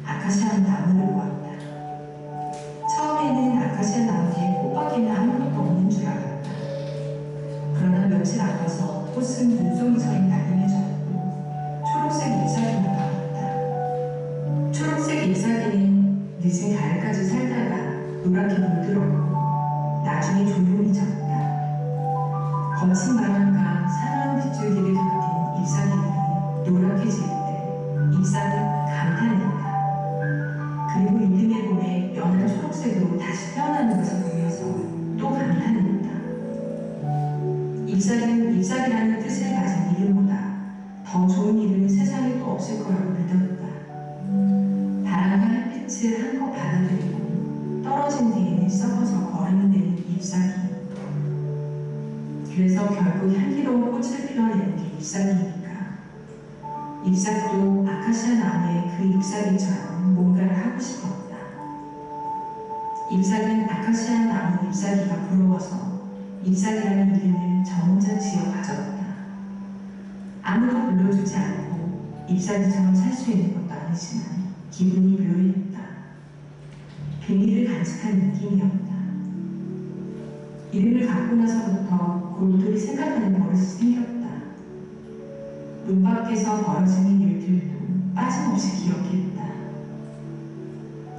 아카시아 나무를 보았다. 처음에는 아카시아 나무에 꽃밖에는 아무것도 없는 줄 알았다. 그러나 며칠 안 가서 꽃은 눈송이처럼 날림해졌고 초록색 잎사귀가 나왔다. 초록색 잎사귀는 늦은 가을까지 살다가 노랗게 물들었고 나중에 조용히 졌다. 거친 바람과 사나운 빗줄기를 견딘 잎사귀는 노랗게 질 때 잎사귀는 감탄했다. 그리고 이듬해 봄에 연한 초록색으로 다시 태어나는 것을 보면서 또 감탄했다. 잎사귀는 잎사귀라는 뜻을 가진 이름보다 더 좋은 이름은 세상에 또 없을 거라고 믿었다. 바람과 햇빛을 한껏 받아들이고 떨어진 뒤에는 썩어서 거름을 잎사귀. 그래서 결국 향기로운 꽃을 피워내는 게 잎사귀니까. 잎사귀도 아카시아 나무의 그 잎사귀처럼 뭔가를 하고 싶었다. 잎사귀는 아카시아 나무 잎사귀가 부러워서 잎사귀라는 이름을 저 혼자 지어 가졌다. 아무도 불러주지 않고 잎사귀처럼 살 수 있는 것도 아니지만 기분이 묘했다. 비밀을 간직한 느낌이었다. 이름을 갖고 나서부터 골똘히 생각하는 버릇이 생겼다. 눈 밖에서 벌어지는 일들도 빠짐없이 기억했다.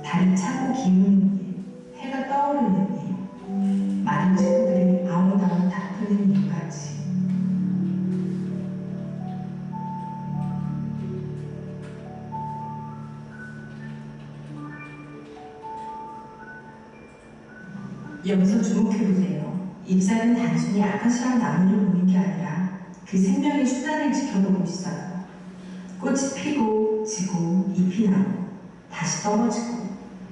달이 차고 기우는 일, 해가 떠오르는 일, 많은 친구들이 아웅다웅 다투는 일까지. 여기서 주목해보세요. 잎사귀는 단순히 아카시아 나무를 보는 게 아니라 그 생명의 수단을 지켜보고 있어요. 꽃이 피고 지고 잎이 나고 다시 떨어지고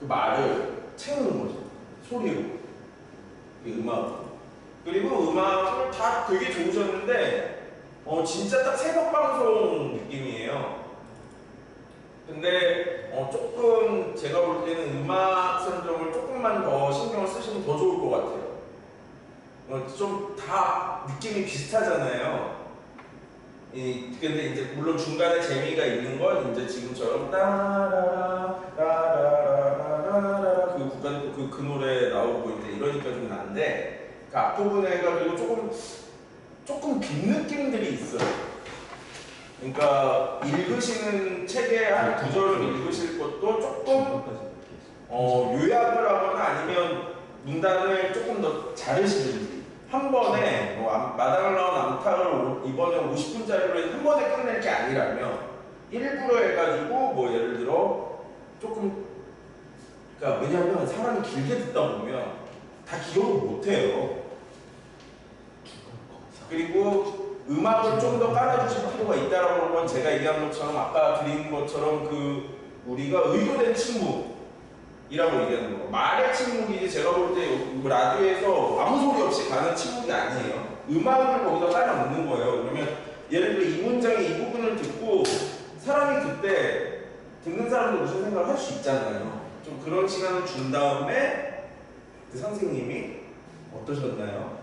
그 말을 채우는 거죠. 소리로. 이 음악. 그리고 음악을 다 되게 좋으셨는데, 진짜 딱 새벽 방송 느낌이에요. 근데 조금 제가 볼 때는 음악 선점을 조금만 더 신경을 쓰시면 더 좋을 것 같아요. 좀 다 느낌이 비슷하잖아요. 근데 이제 물론 중간에 재미가 있는 건 이제 지금처럼 따라라라라라라라 그 노래 나오고 이제 이러니까 좀 난데 그 앞부분에가 그리고 조금 빈 느낌들이 있어요. 그러니까 읽으시는 책의 한 구절을 읽으실 것도 조금 요약을 하거나 아니면 문단을 조금 더 자르시든지 한 번에 뭐 마당을 나온 암탉을 이번에 50분짜리로 한 번에 끝낼 게 아니라면 일부러 해가지고 뭐 예를 들어 조금 그러니까 왜냐하면 사람이 길게 듣다 보면 다 기억을 못해요. 그리고 음악을 좀 더 깔아주실 필요가 있다라는 건 제가 얘기한 것처럼 아까 드린 것처럼 그 우리가 의도된 침묵이라고 얘기하는 거. 말의 침묵이지 제가 볼 때 라디오에서 아무 소리 없이 가는 침묵이 아니에요. 음악을 거기다 깔아 놓는 거예요. 그러면 예를 들어 이 문장의 이 부분을 듣고 사람이 그때 듣는 사람도 무슨 생각을 할 수 있잖아요. 좀 그런 시간을 준 다음에 그 선생님이 어떠셨나요?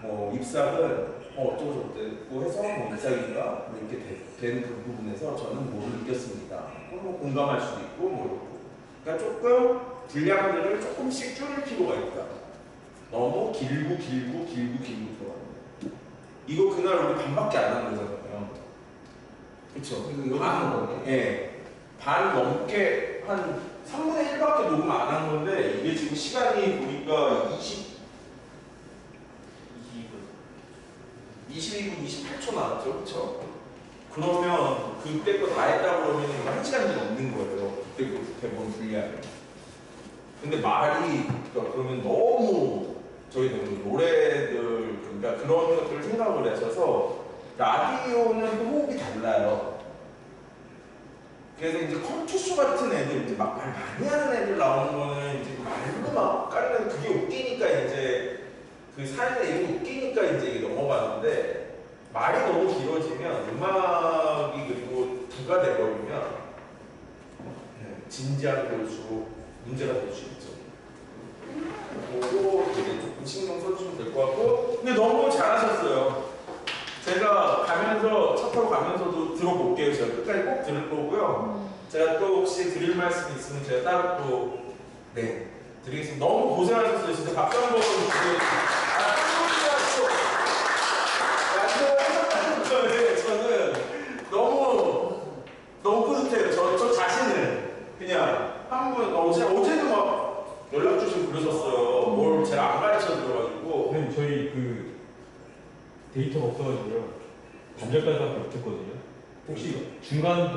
뭐 입삭은 어쩌고 저쩌고 해서 뭐 입삭인가 뭐 이렇게 된 그 부분에서 저는 뭐를 느꼈습니다. 뭐 공감할 수도 있고 뭐 이렇고. 그러니까 조금 분량들을 조금씩 줄일 필요가 있다. 너무 길고 들어가는 이거 그날 우리 반밖에 안 한 거잖아요. 그쵸? 반 넘게 한 3분의 1밖에 녹음 안 한 건데 이게 지금 시간이 보니까 22분 28초 나왔죠, 그렇죠? 그러면 그때 거 다 했다 그러면 이거 1시간이 넘는 거예요. 그때 거 대본 분량이. 근데 말이 그러면 너무 저희 노래들 그러니까 그런 것들을 생각을 하셔서 라디오는 또 호흡이 달라요. 그래서 이제 컴투수 같은 애들 이제 막 말 많이 하는 애들 나오는 거는 이제 말로 막 깔면 그게 웃기니까 이제 그 사연에 이게 웃기니까 이제 이게 넘어가는데 말이 너무 길어지면 음악이 그리고 부가 돼버리면 진지하게 볼수록 문제가 될 수 있죠. 그거 되게 조금 신경 써주시면 될 것 같고 근데 너무 잘하셨어요. 제가 가면서 차 타고 가면서도 들어볼게요. 제가 끝까지 꼭 들을 거고요. 제가 또 혹시 드릴 말씀이 있으면 제가 따로 또 드리겠습니다. 너무 고생하셨어요. 진짜 박수 한번 주세요. 저는 너무 뿌듯해요. 저 자신은 그냥 한 분 어제도 막 연락 주시고 그러셨어요. 뭘 제가 안 가르쳐 드려가지고. 네, 저희 그 데이터가 없어가지고요. 반절까지밖에 못했거든요. 혹시 중간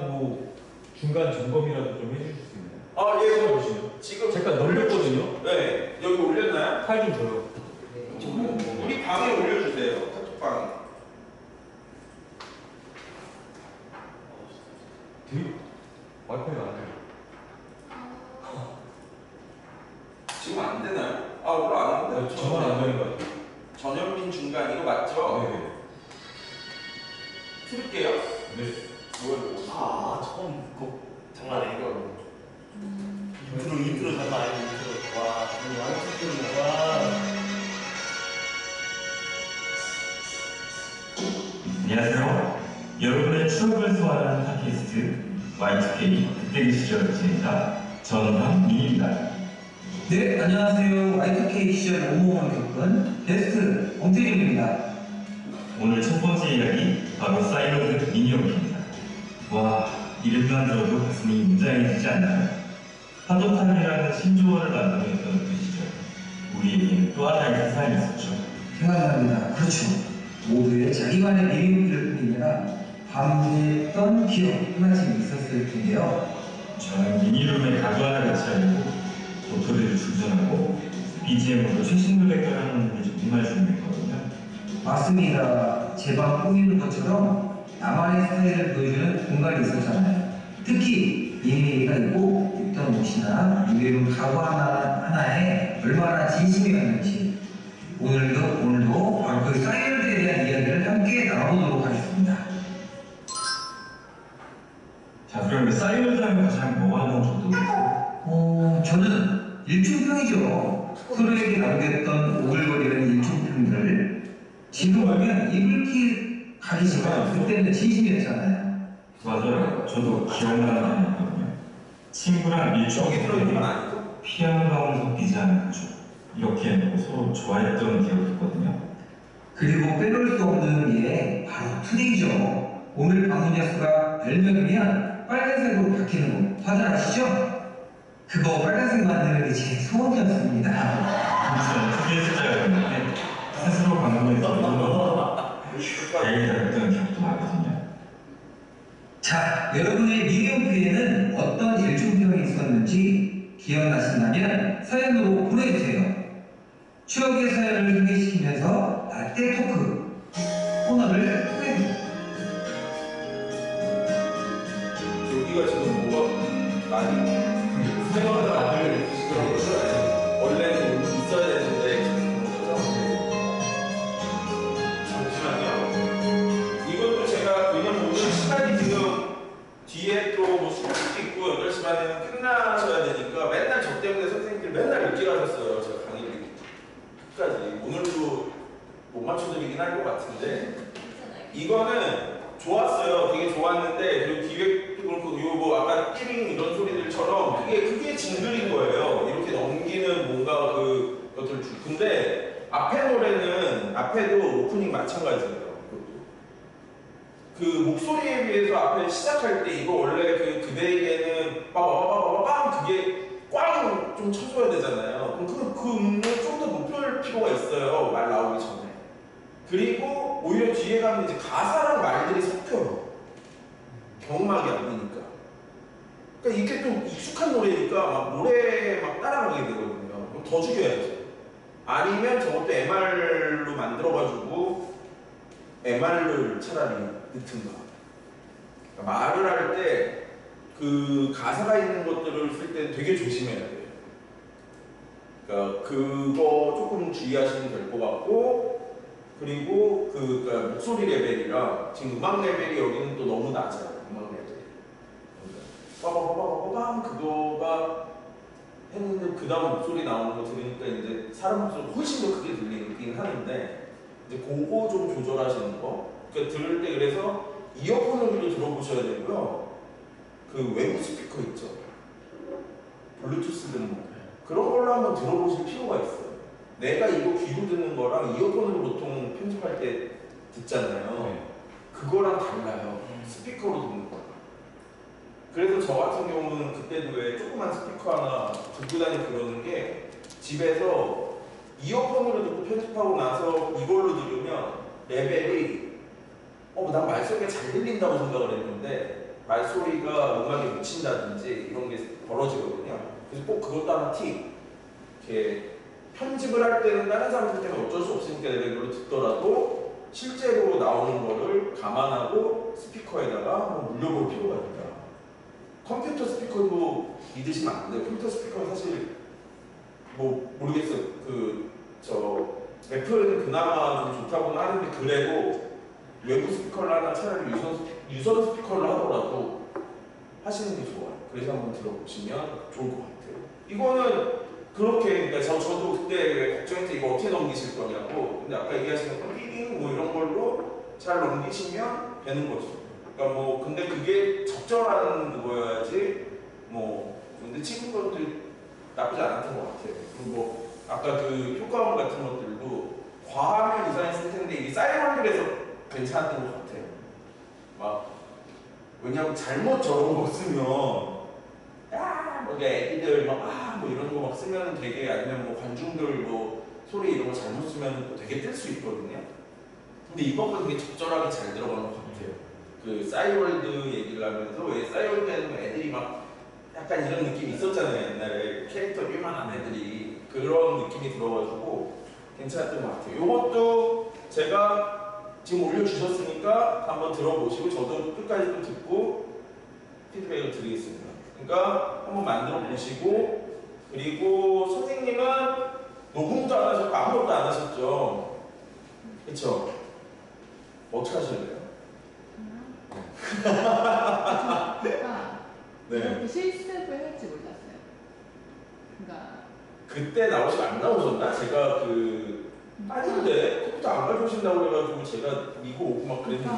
점검이라도 좀 해주실 수 있나요? 예. 보시면. 지금 잠깐 넘겼거든요. 네, 여기 올렸나요? 파일 좀 줘요. 우리 방에 올려주세요. 카톡방에. 와이파이가 안 돼요. 지금 안 되나요? 오늘 안 하는데. 저만 안 되는 거 같아요. 전현민 중간 이거 맞죠? 네. 틀을게요. 네. 처음 그거 장난 아니고 인트로 장난 아니고 인트로 와 안녕하세요. 여러분의 추억을 소환하는 팟캐스트 Y2K 그때 그 시절 진행자 전황민입니다. 네, 안녕하세요. Y2K 시절 오모만 겪은 게스트 엄태준입니다. 오늘 첫 번째 이야기 바로 사이먼드 미니홈입니다. 와, 이름만 들어도 가슴이 웅장해지지 않나요? 파도타임이라는 신조어를 만들어냈던 그 시절 우리에게는 또 하나의 세상이 있었죠. 생각납니다. 그렇죠. 모두의 자기만의 미니홈피를 뿐이라 밤새던 기억 하나씩 있었을 텐데요. 저는 미니룸에 가구 하나 같이 하려고 도토리를 충전하고 BGM으로 최신 노래를 하는 게 정말 중요했거든요. 맞습니다. 제 방 꾸미는 것처럼 나만의 스타일을 보여주는 공간이 있었잖아요. 특히 이미가 입고 입던 옷이나 유해운 가구 하나에 얼마나 진심이었는지 오늘도 바로 그 사이언드에 대한 이야기를 함께 나눠보도록 하겠습니다. 자, 그럼 사이먼드 하면 가장 뭐하는 정도? 저는 일중평이죠. 서로에게 남겼던 오글거리는 일중평들을 지금 보면 이불킥 가기지만 그때는 진심이었잖아요. 맞아요. 저도 기억나는 게 있거든요. 친구랑 일종의 아니죠? 피아노방을 섞이지 않은 거죠. 이렇게 해놓고 서로 좋아했던 기억이 있거든요. 그리고 빼놓을 수 없는 게 바로 투데이죠. 오늘 방문자 수가 10명이면 빨간색으로 바뀌는 거 다들 아시죠? 그거 빨간색 만드는 게 제 소원이었습니다. 그래서 크게 숫자가 있는데 스스로 방송에서 다행이다 했던 기억도 나거든요. 자, 여러분의 미디어표에는 어떤 일중평이 있었는지 기억나신다면 사연으로 보내주세요. 추억의 사연을 소개시키면서 라떼 토크 코너를 통해서 여기가 지금 뭐가 많이 생각보다 많이 시끄러워요. 원래는 있어야 되는데 잠시만요. 이것도 제가 왜냐면 오늘 시간이 지금 뒤에 또 뭐 수업도 있고 8시 반에는 끝나셔야 되니까 맨날 저 때문에 선생님들 맨날 늦게 가셨어요. 제가 강의를 끝까지. 오늘도 못 맞춰드리긴 할 것 같은데 이거는 좋았어요. 되게 좋았는데 그리고 기획도 그렇고 요 뭐 아까 띠링 이런 소리들처럼 그게 징글인 거예요. 이렇게 넘기는 뭔가 그것들 근데 앞에 노래는 앞에도 오프닝 마찬가지예요. 그 목소리에 비해서 앞에 시작할 때 이거 원래 그대에게는 빠바바바바밤 그게 꽝 좀 쳐줘야 되잖아요. 그럼 그 음을 좀 더 높일 필요가 있어요. 말 나오기 전에. 그리고 오히려 뒤에 가면 이제 가사랑 말들이 섞여요. 경음악이 아니니까. 그러니까 이게 좀 익숙한 노래니까 막 노래 막 따라가게 되거든요. 그럼 더 죽여야죠. 아니면 저것도 MR로 만들어가지고 MR을 차라리 넣든가. 그러니까 말을 할 때 그 가사가 있는 것들을 쓸 때 되게 조심해야 돼요. 그러니까 그거 조금 주의하시면 될 것 같고, 그리고 그러니까 목소리 레벨이랑 지금 음악 레벨이 여기는 또 너무 낮아요. 음악 레벨이. 빠바바바바밤 그거가 했는데 그 다음 목소리 나오는 거 들으니까 이제 사람 목소리가 훨씬 더 크게 들리긴 하는데 이제 그거 좀 조절하시는 거. 그러니까 들을 때 그래서 이어폰으로 들어보셔야 되고요. 그 외부 스피커 있죠. 블루투스 듣는 거. 그런 걸로 한번 들어보실 필요가 있어요. 내가 이거 귀로 듣는 거랑 이어폰으로 보통 편집할 때 듣잖아요. 그거랑 달라요. 스피커로 듣는 거랑. 그래서 저 같은 경우는 그때도 왜 조그만 스피커 하나 들고 다니고 그러는 게 집에서 이어폰으로 듣고 편집하고 나서 이걸로 들으면 레벨이 난 말소리가 잘 들린다고 생각을 했는데 말소리가 음악에 묻힌다든지 이런 게 벌어지거든요. 그래서 꼭 그것도 하나 팁. 이렇게 편집을 할 때는 다른 사람들 때문에 어쩔 수 없으니까 내가 이걸로 듣더라도 실제로 나오는 거를 감안하고 스피커에다가 한번 물려볼 필요가 있다. 컴퓨터 스피커도 믿으시면 안 돼요. 컴퓨터 스피커는 사실 뭐 모르겠어요. 애플은 그나마 좀 좋다고는 하는데 그래도 외부 스피커를 하나 차라리 유선 스피커를 하더라도 하시는 게 좋아요. 그래서 한번 들어보시면 좋을 것 같아요. 이거는 그렇게 그러니까 저도 그때 걱정했지 이거 어떻게 넘기실 거냐고. 근데 아까 얘기하신 것처럼 삐링 뭐 이런 걸로 잘 넘기시면 되는 거죠. 그러니까 뭐 근데 그게 적절한 거여야지 뭐 근데 친구분들 나쁘지 않았던 것 같아요. 그리고 뭐 아까 그 효과음 같은 것들도 과하면 이상했을 텐데 이게 사이먼들에서 괜찮았던 것 같아요. 막 왜냐면 잘못 저런 거 쓰면 뭐 애기들 뭐 이런 거 막 쓰면 되게 아니면 뭐 관중들 뭐 소리 이런 거 잘못 쓰면 또 되게 뜰 수 있거든요. 근데 이번 되게 적절하게 잘 들어가는 것 같아요. 그 싸이월드 얘기를 하면서 왜 싸이월드에는 애들이 막 약간 이런 느낌이 있었잖아요. 옛날에 캐릭터 요만한 애들이 그런 느낌이 들어가지고 괜찮았던 것 같아요. 요것도 제가 지금 올려주셨으니까 한번 들어보시고 저도 끝까지 또 듣고 피드백을 드리겠습니다. 그러니까 한번 만들어 보시고 그리고 선생님은 녹음도 안 하셨고 아무것도 안 하셨죠? 그쵸? 어떻게 하실래요? 제가 네. 이렇게 실습을 할지 몰랐어요. 그러니까 그때 나오시면 안 나오셨나? 제가 아닌데 컴퓨터 안 가르쳐주신다고 그래가지고 제가 이거 오고 막 그랬는데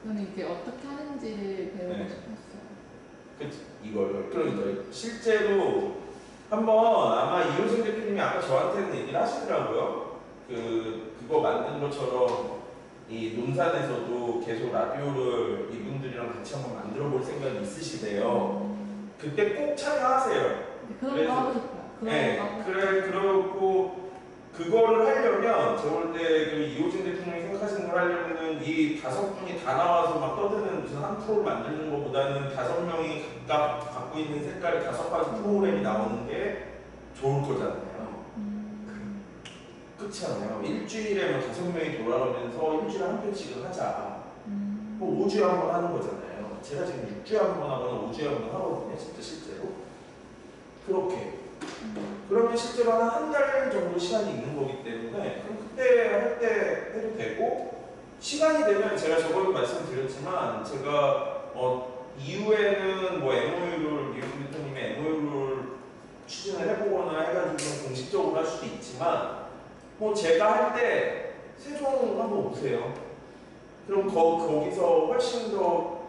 저는 이제 어떻게 하는지를 배우고 네. 싶었어요. 이걸 그러니까 실제로 한번 아마 이효진 대표님이 아까 저한테는 얘기를 하시더라고요. 그거 만든 것처럼 이 논산에서도 계속 라디오를 이분들이랑 같이 한번 만들어 볼 생각이 있으시대요. 그때 꼭 참여하세요. 그런 거 하고 싶어요. 그런 네, 거 하고 그리고 그거를 하려면 제가 볼 때 그 이호진 대통령이 생각하시는 걸 하려면은 이 5분이 다 나와서 막 떠드는 무슨 한 프로 만드는 것보다는 5명이 각각 갖고 있는 색깔이 5가지 프로그램이 나오는 게 좋을 거잖아요. 끝이잖아요. 일주일에 뭐 5명이 돌아가면서 일주일에 한 편씩은 하자. 뭐 5주에 한 번 하는 거잖아요. 제가 지금 6주에 한 번 하거나 5주에 한 번 하거든요. 진짜 실제로. 그렇게. 그러면 실제로 한 달 정도 시간이 있는 거기 때문에 그럼 그때 할 때 해도 되고 시간이 되면 제가 저번에 말씀드렸지만 제가 이후에는 뭐 MOU를 이호진 대통님의 MOU를 추진을 해보거나 해가지고 공식적으로 할 수도 있지만 뭐 제가 할 때 세종 한번 오세요. 그럼 거기서 훨씬 더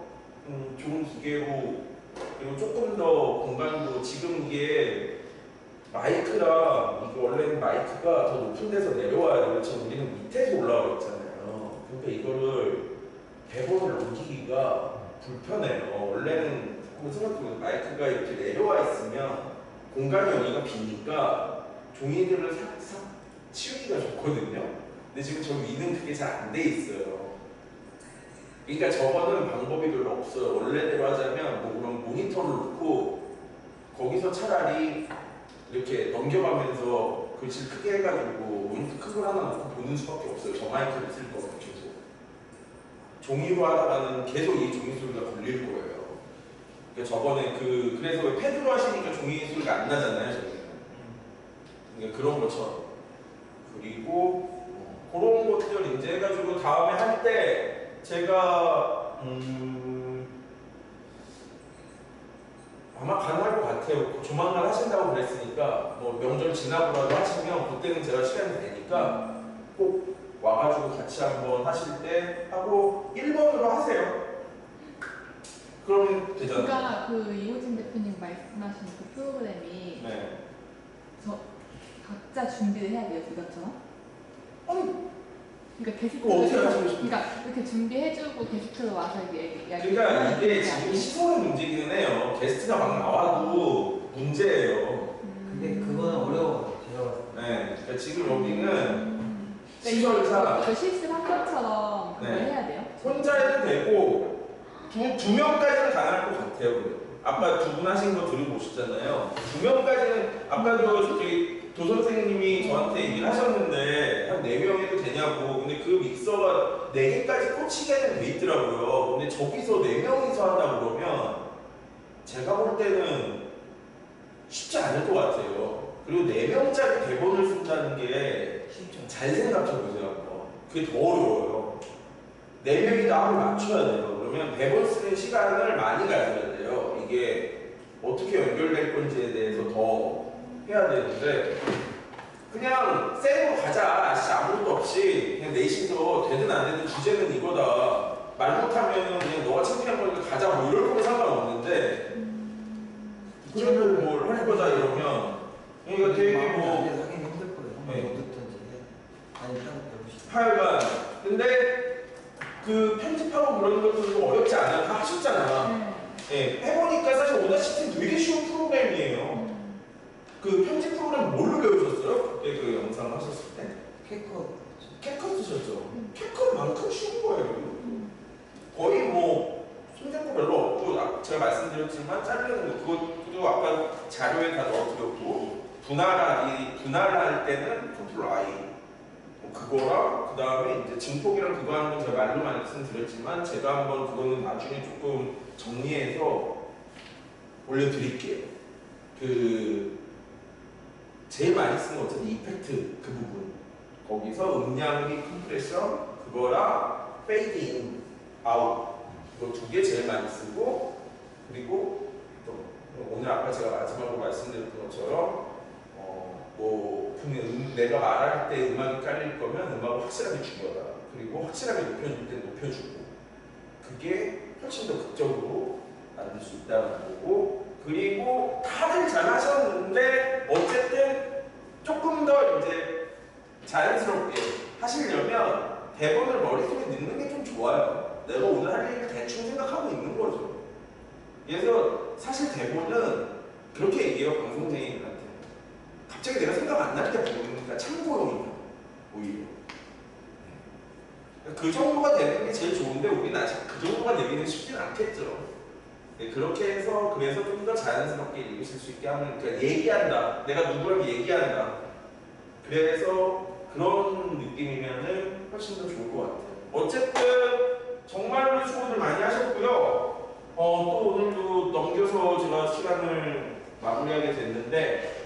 좋은 기계로 그리고 조금 더 공간도 지금 이게 마이크랑 이게 원래는 마이크가 더 높은 데서 내려와야 돼요. 지금 우리는 밑에서 올라와 있잖아요. 그러니까 이거를 대본을 넘기기가 불편해요. 원래는 한번 생각해보세요. 마이크가 이렇게 내려와 있으면 공간이 여기가 비니까 종이들을 싹싹 치우기가 좋거든요. 근데 지금 저 위는 그게 잘 안 돼 있어요. 그러니까 저거는 방법이 별로 없어요. 원래대로 하자면 뭐 그런 모니터를 놓고 거기서 차라리 이렇게 넘겨가면서 글씨를 크게 해가지고 모니터 큰 걸 하나 놓고 보는 수밖에 없어요. 저 마이크를 쓸 거면 계속. 종이로 하다가는 계속 이 종이 소리가 걸릴 거예요. 그러니까 저번에 그래서 왜 패드로 하시니까 종이 소리가 안 나잖아요. 저는. 그러니까 그런 것처럼. 그리고 그런 것들 이제 해가지고 다음에 할 때 제가 아마 가능할 것 같아요. 조만간 하신다고 그랬으니까 뭐 명절 지나고라도 하시면 그때는 제가 시간이 되니까 꼭 와가지고 같이 한번 하실 때 하고 1번으로 하세요. 그러면 되잖아요. 그러니까 그 이호진 대표님 말씀하신 그 프로그램이 네. 각자 준비를 해야 돼요, 이것처럼? 아니, 그러니까 게스트 어떻게 하시고 싶어요? 그러니까 이렇게 준비해주고 게스트로 와서 이게 그러니까 이게 지금 시선의 문제기는 해요. 게스트가 막 나와도 문제예요. 근데 그거는 어려워요. 제가 봤을 때. 네, 그러니까 지금 여기는 시설상 그 실습한 것처럼 그걸 네. 해야 돼요? 혼자 해도 되고 두 명까지는 가능할 것 같아요. 그래도. 아까 2분 하신 거 들어보셨잖아요. 2명까지는 아까도 저기 도 선생님이 저한테 얘기를 하셨는데 한 4명 해도 되냐고. 근데 그 믹서가 4개까지 꽂히게는 돼 있더라고요. 근데 저기서 4명이서 한다 그러면 제가 볼 때는 쉽지 않을 것 같아요. 그리고 4명짜리 대본을 쓴다는 게 잘 생각해보세요. 한번. 그게 더 어려워요. 4명이 다 합을 맞춰야 돼요. 그러면 대본 쓰는 시간을 많이 가져야 돼요. 이게 어떻게 연결될 건지에 대해서 더 해야 되는데 그냥 쌩으로 가자. 아무것도 없이 그냥 넷이서 되든 안 되든 주제는 이거다. 말 못하면 그냥 너가 창피한 거니까 가자 뭐 이럴 거면 상관없는데 그래도 뭘 할 거다 이러면 그러니까 되게 뭐 하긴 힘들 거예요. 네. 뭐 듣든지. 아니 해보시죠. 하여간 근데 그 편집하고 그런 것도 어렵지 않아요. 다 하셨잖아. 예, 해보니까 사실 오다시티는 되게 쉬운 프로그램이에요. 그 편집 프로그램 뭘로 배우셨어요? 그때 그 영상 하셨을 때? 캡컷 쓰셨죠? 캡컷만큼 쉬운 거예요. 거의 뭐 손댈 거 별로 없고 제가 말씀드렸지만 자르는 거 그것도 아까 자료에 다 넣어드렸고 분할할 때는 컨트롤 I 그거랑 그 다음에 이제 증폭이랑 그거 하는 건 제가 말로 말씀드렸지만 제가 한번 그거는 나중에 조금 정리해서 올려드릴게요. 그 제일 많이 쓰는 거 어쨌든 이펙트 그 부분 거기서 음량 및 컴프레션 그거랑 페이드 인 아웃 그거 2개 제일 많이 쓰고 그리고 또 오늘 아까 제가 마지막으로 말씀드렸던 것처럼 뭐 내가 말할 때 음악이 깔릴 거면 음악을 확실하게 죽여라. 그리고 확실하게 높여줄 때 높여주고 그게 훨씬 더 극적으로 만들 수 있다는 거고 그리고 다들 잘 하셨는데 어쨌든 조금 더 이제 자연스럽게 하시려면 대본을 머릿속에 넣는 게 좀 좋아요. 내가 오늘 할 얘기를 대충 생각하고 있는 거죠. 그래서 사실 대본은 그렇게 얘기해요, 방송쟁이들한테. 갑자기 내가 생각 안 날 때 부르니까 참고용이다, 오히려. 그 정도가 되는 게 제일 좋은데 우리는 아직 그 정도가 되기는 쉽진 않겠죠. 네, 그렇게 해서 그래서 좀 더 자연스럽게 읽으실 수 있게 하는, 그러니까 얘기한다, 내가 누구랑 얘기한다, 그래서 그런 느낌이면은 훨씬 더 좋을 것 같아요. 어쨌든 정말로 수고들 많이 하셨고요. 또 오늘도 넘겨서 제가 시간을 마무리하게 됐는데,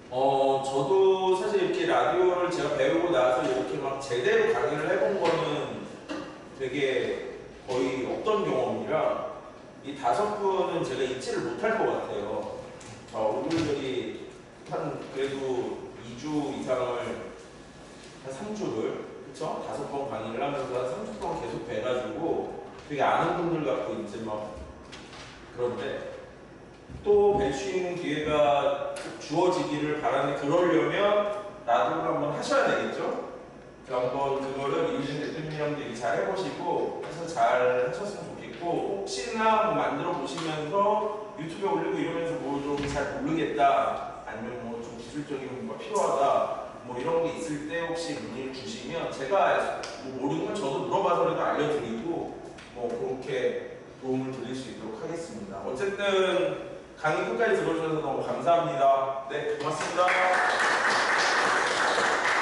저도 사실 이렇게 라디오를 제가 배우고 나서 이렇게 막 제대로 강의를 해본 거는 되게 거의 없던 경험이라 이 5분은 제가 잊지를 못할 것 같아요. 오늘들이 한 그래도 2주 이상을, 한 3주를, 그쵸? 5번 강의를 하면서 한 3주 동안 계속 뵈가지고 되게 아는 분들 같고 이제 막 그런데 또 뵐 수 있는 기회가 주어지기를 바라는데, 그러려면 라디오를 한번 하셔야 되겠죠? 한번 그거를 이유진 대표님이랑도 얘기 잘 해보시고 해서 잘 하셨으면 좋겠고, 혹시나 뭐 만들어 보시면서 유튜브에 올리고 이러면서 뭐 좀 잘 모르겠다, 아니면 뭐 좀 기술적인 뭔가 필요하다, 뭐 이런 게 있을 때 혹시 문의를 주시면 제가 뭐 모르는 건 저도 물어봐서라도 알려드리고 뭐 그렇게 도움을 드릴 수 있도록 하겠습니다. 어쨌든 강의 끝까지 들어주셔서 너무 감사합니다. 네, 고맙습니다.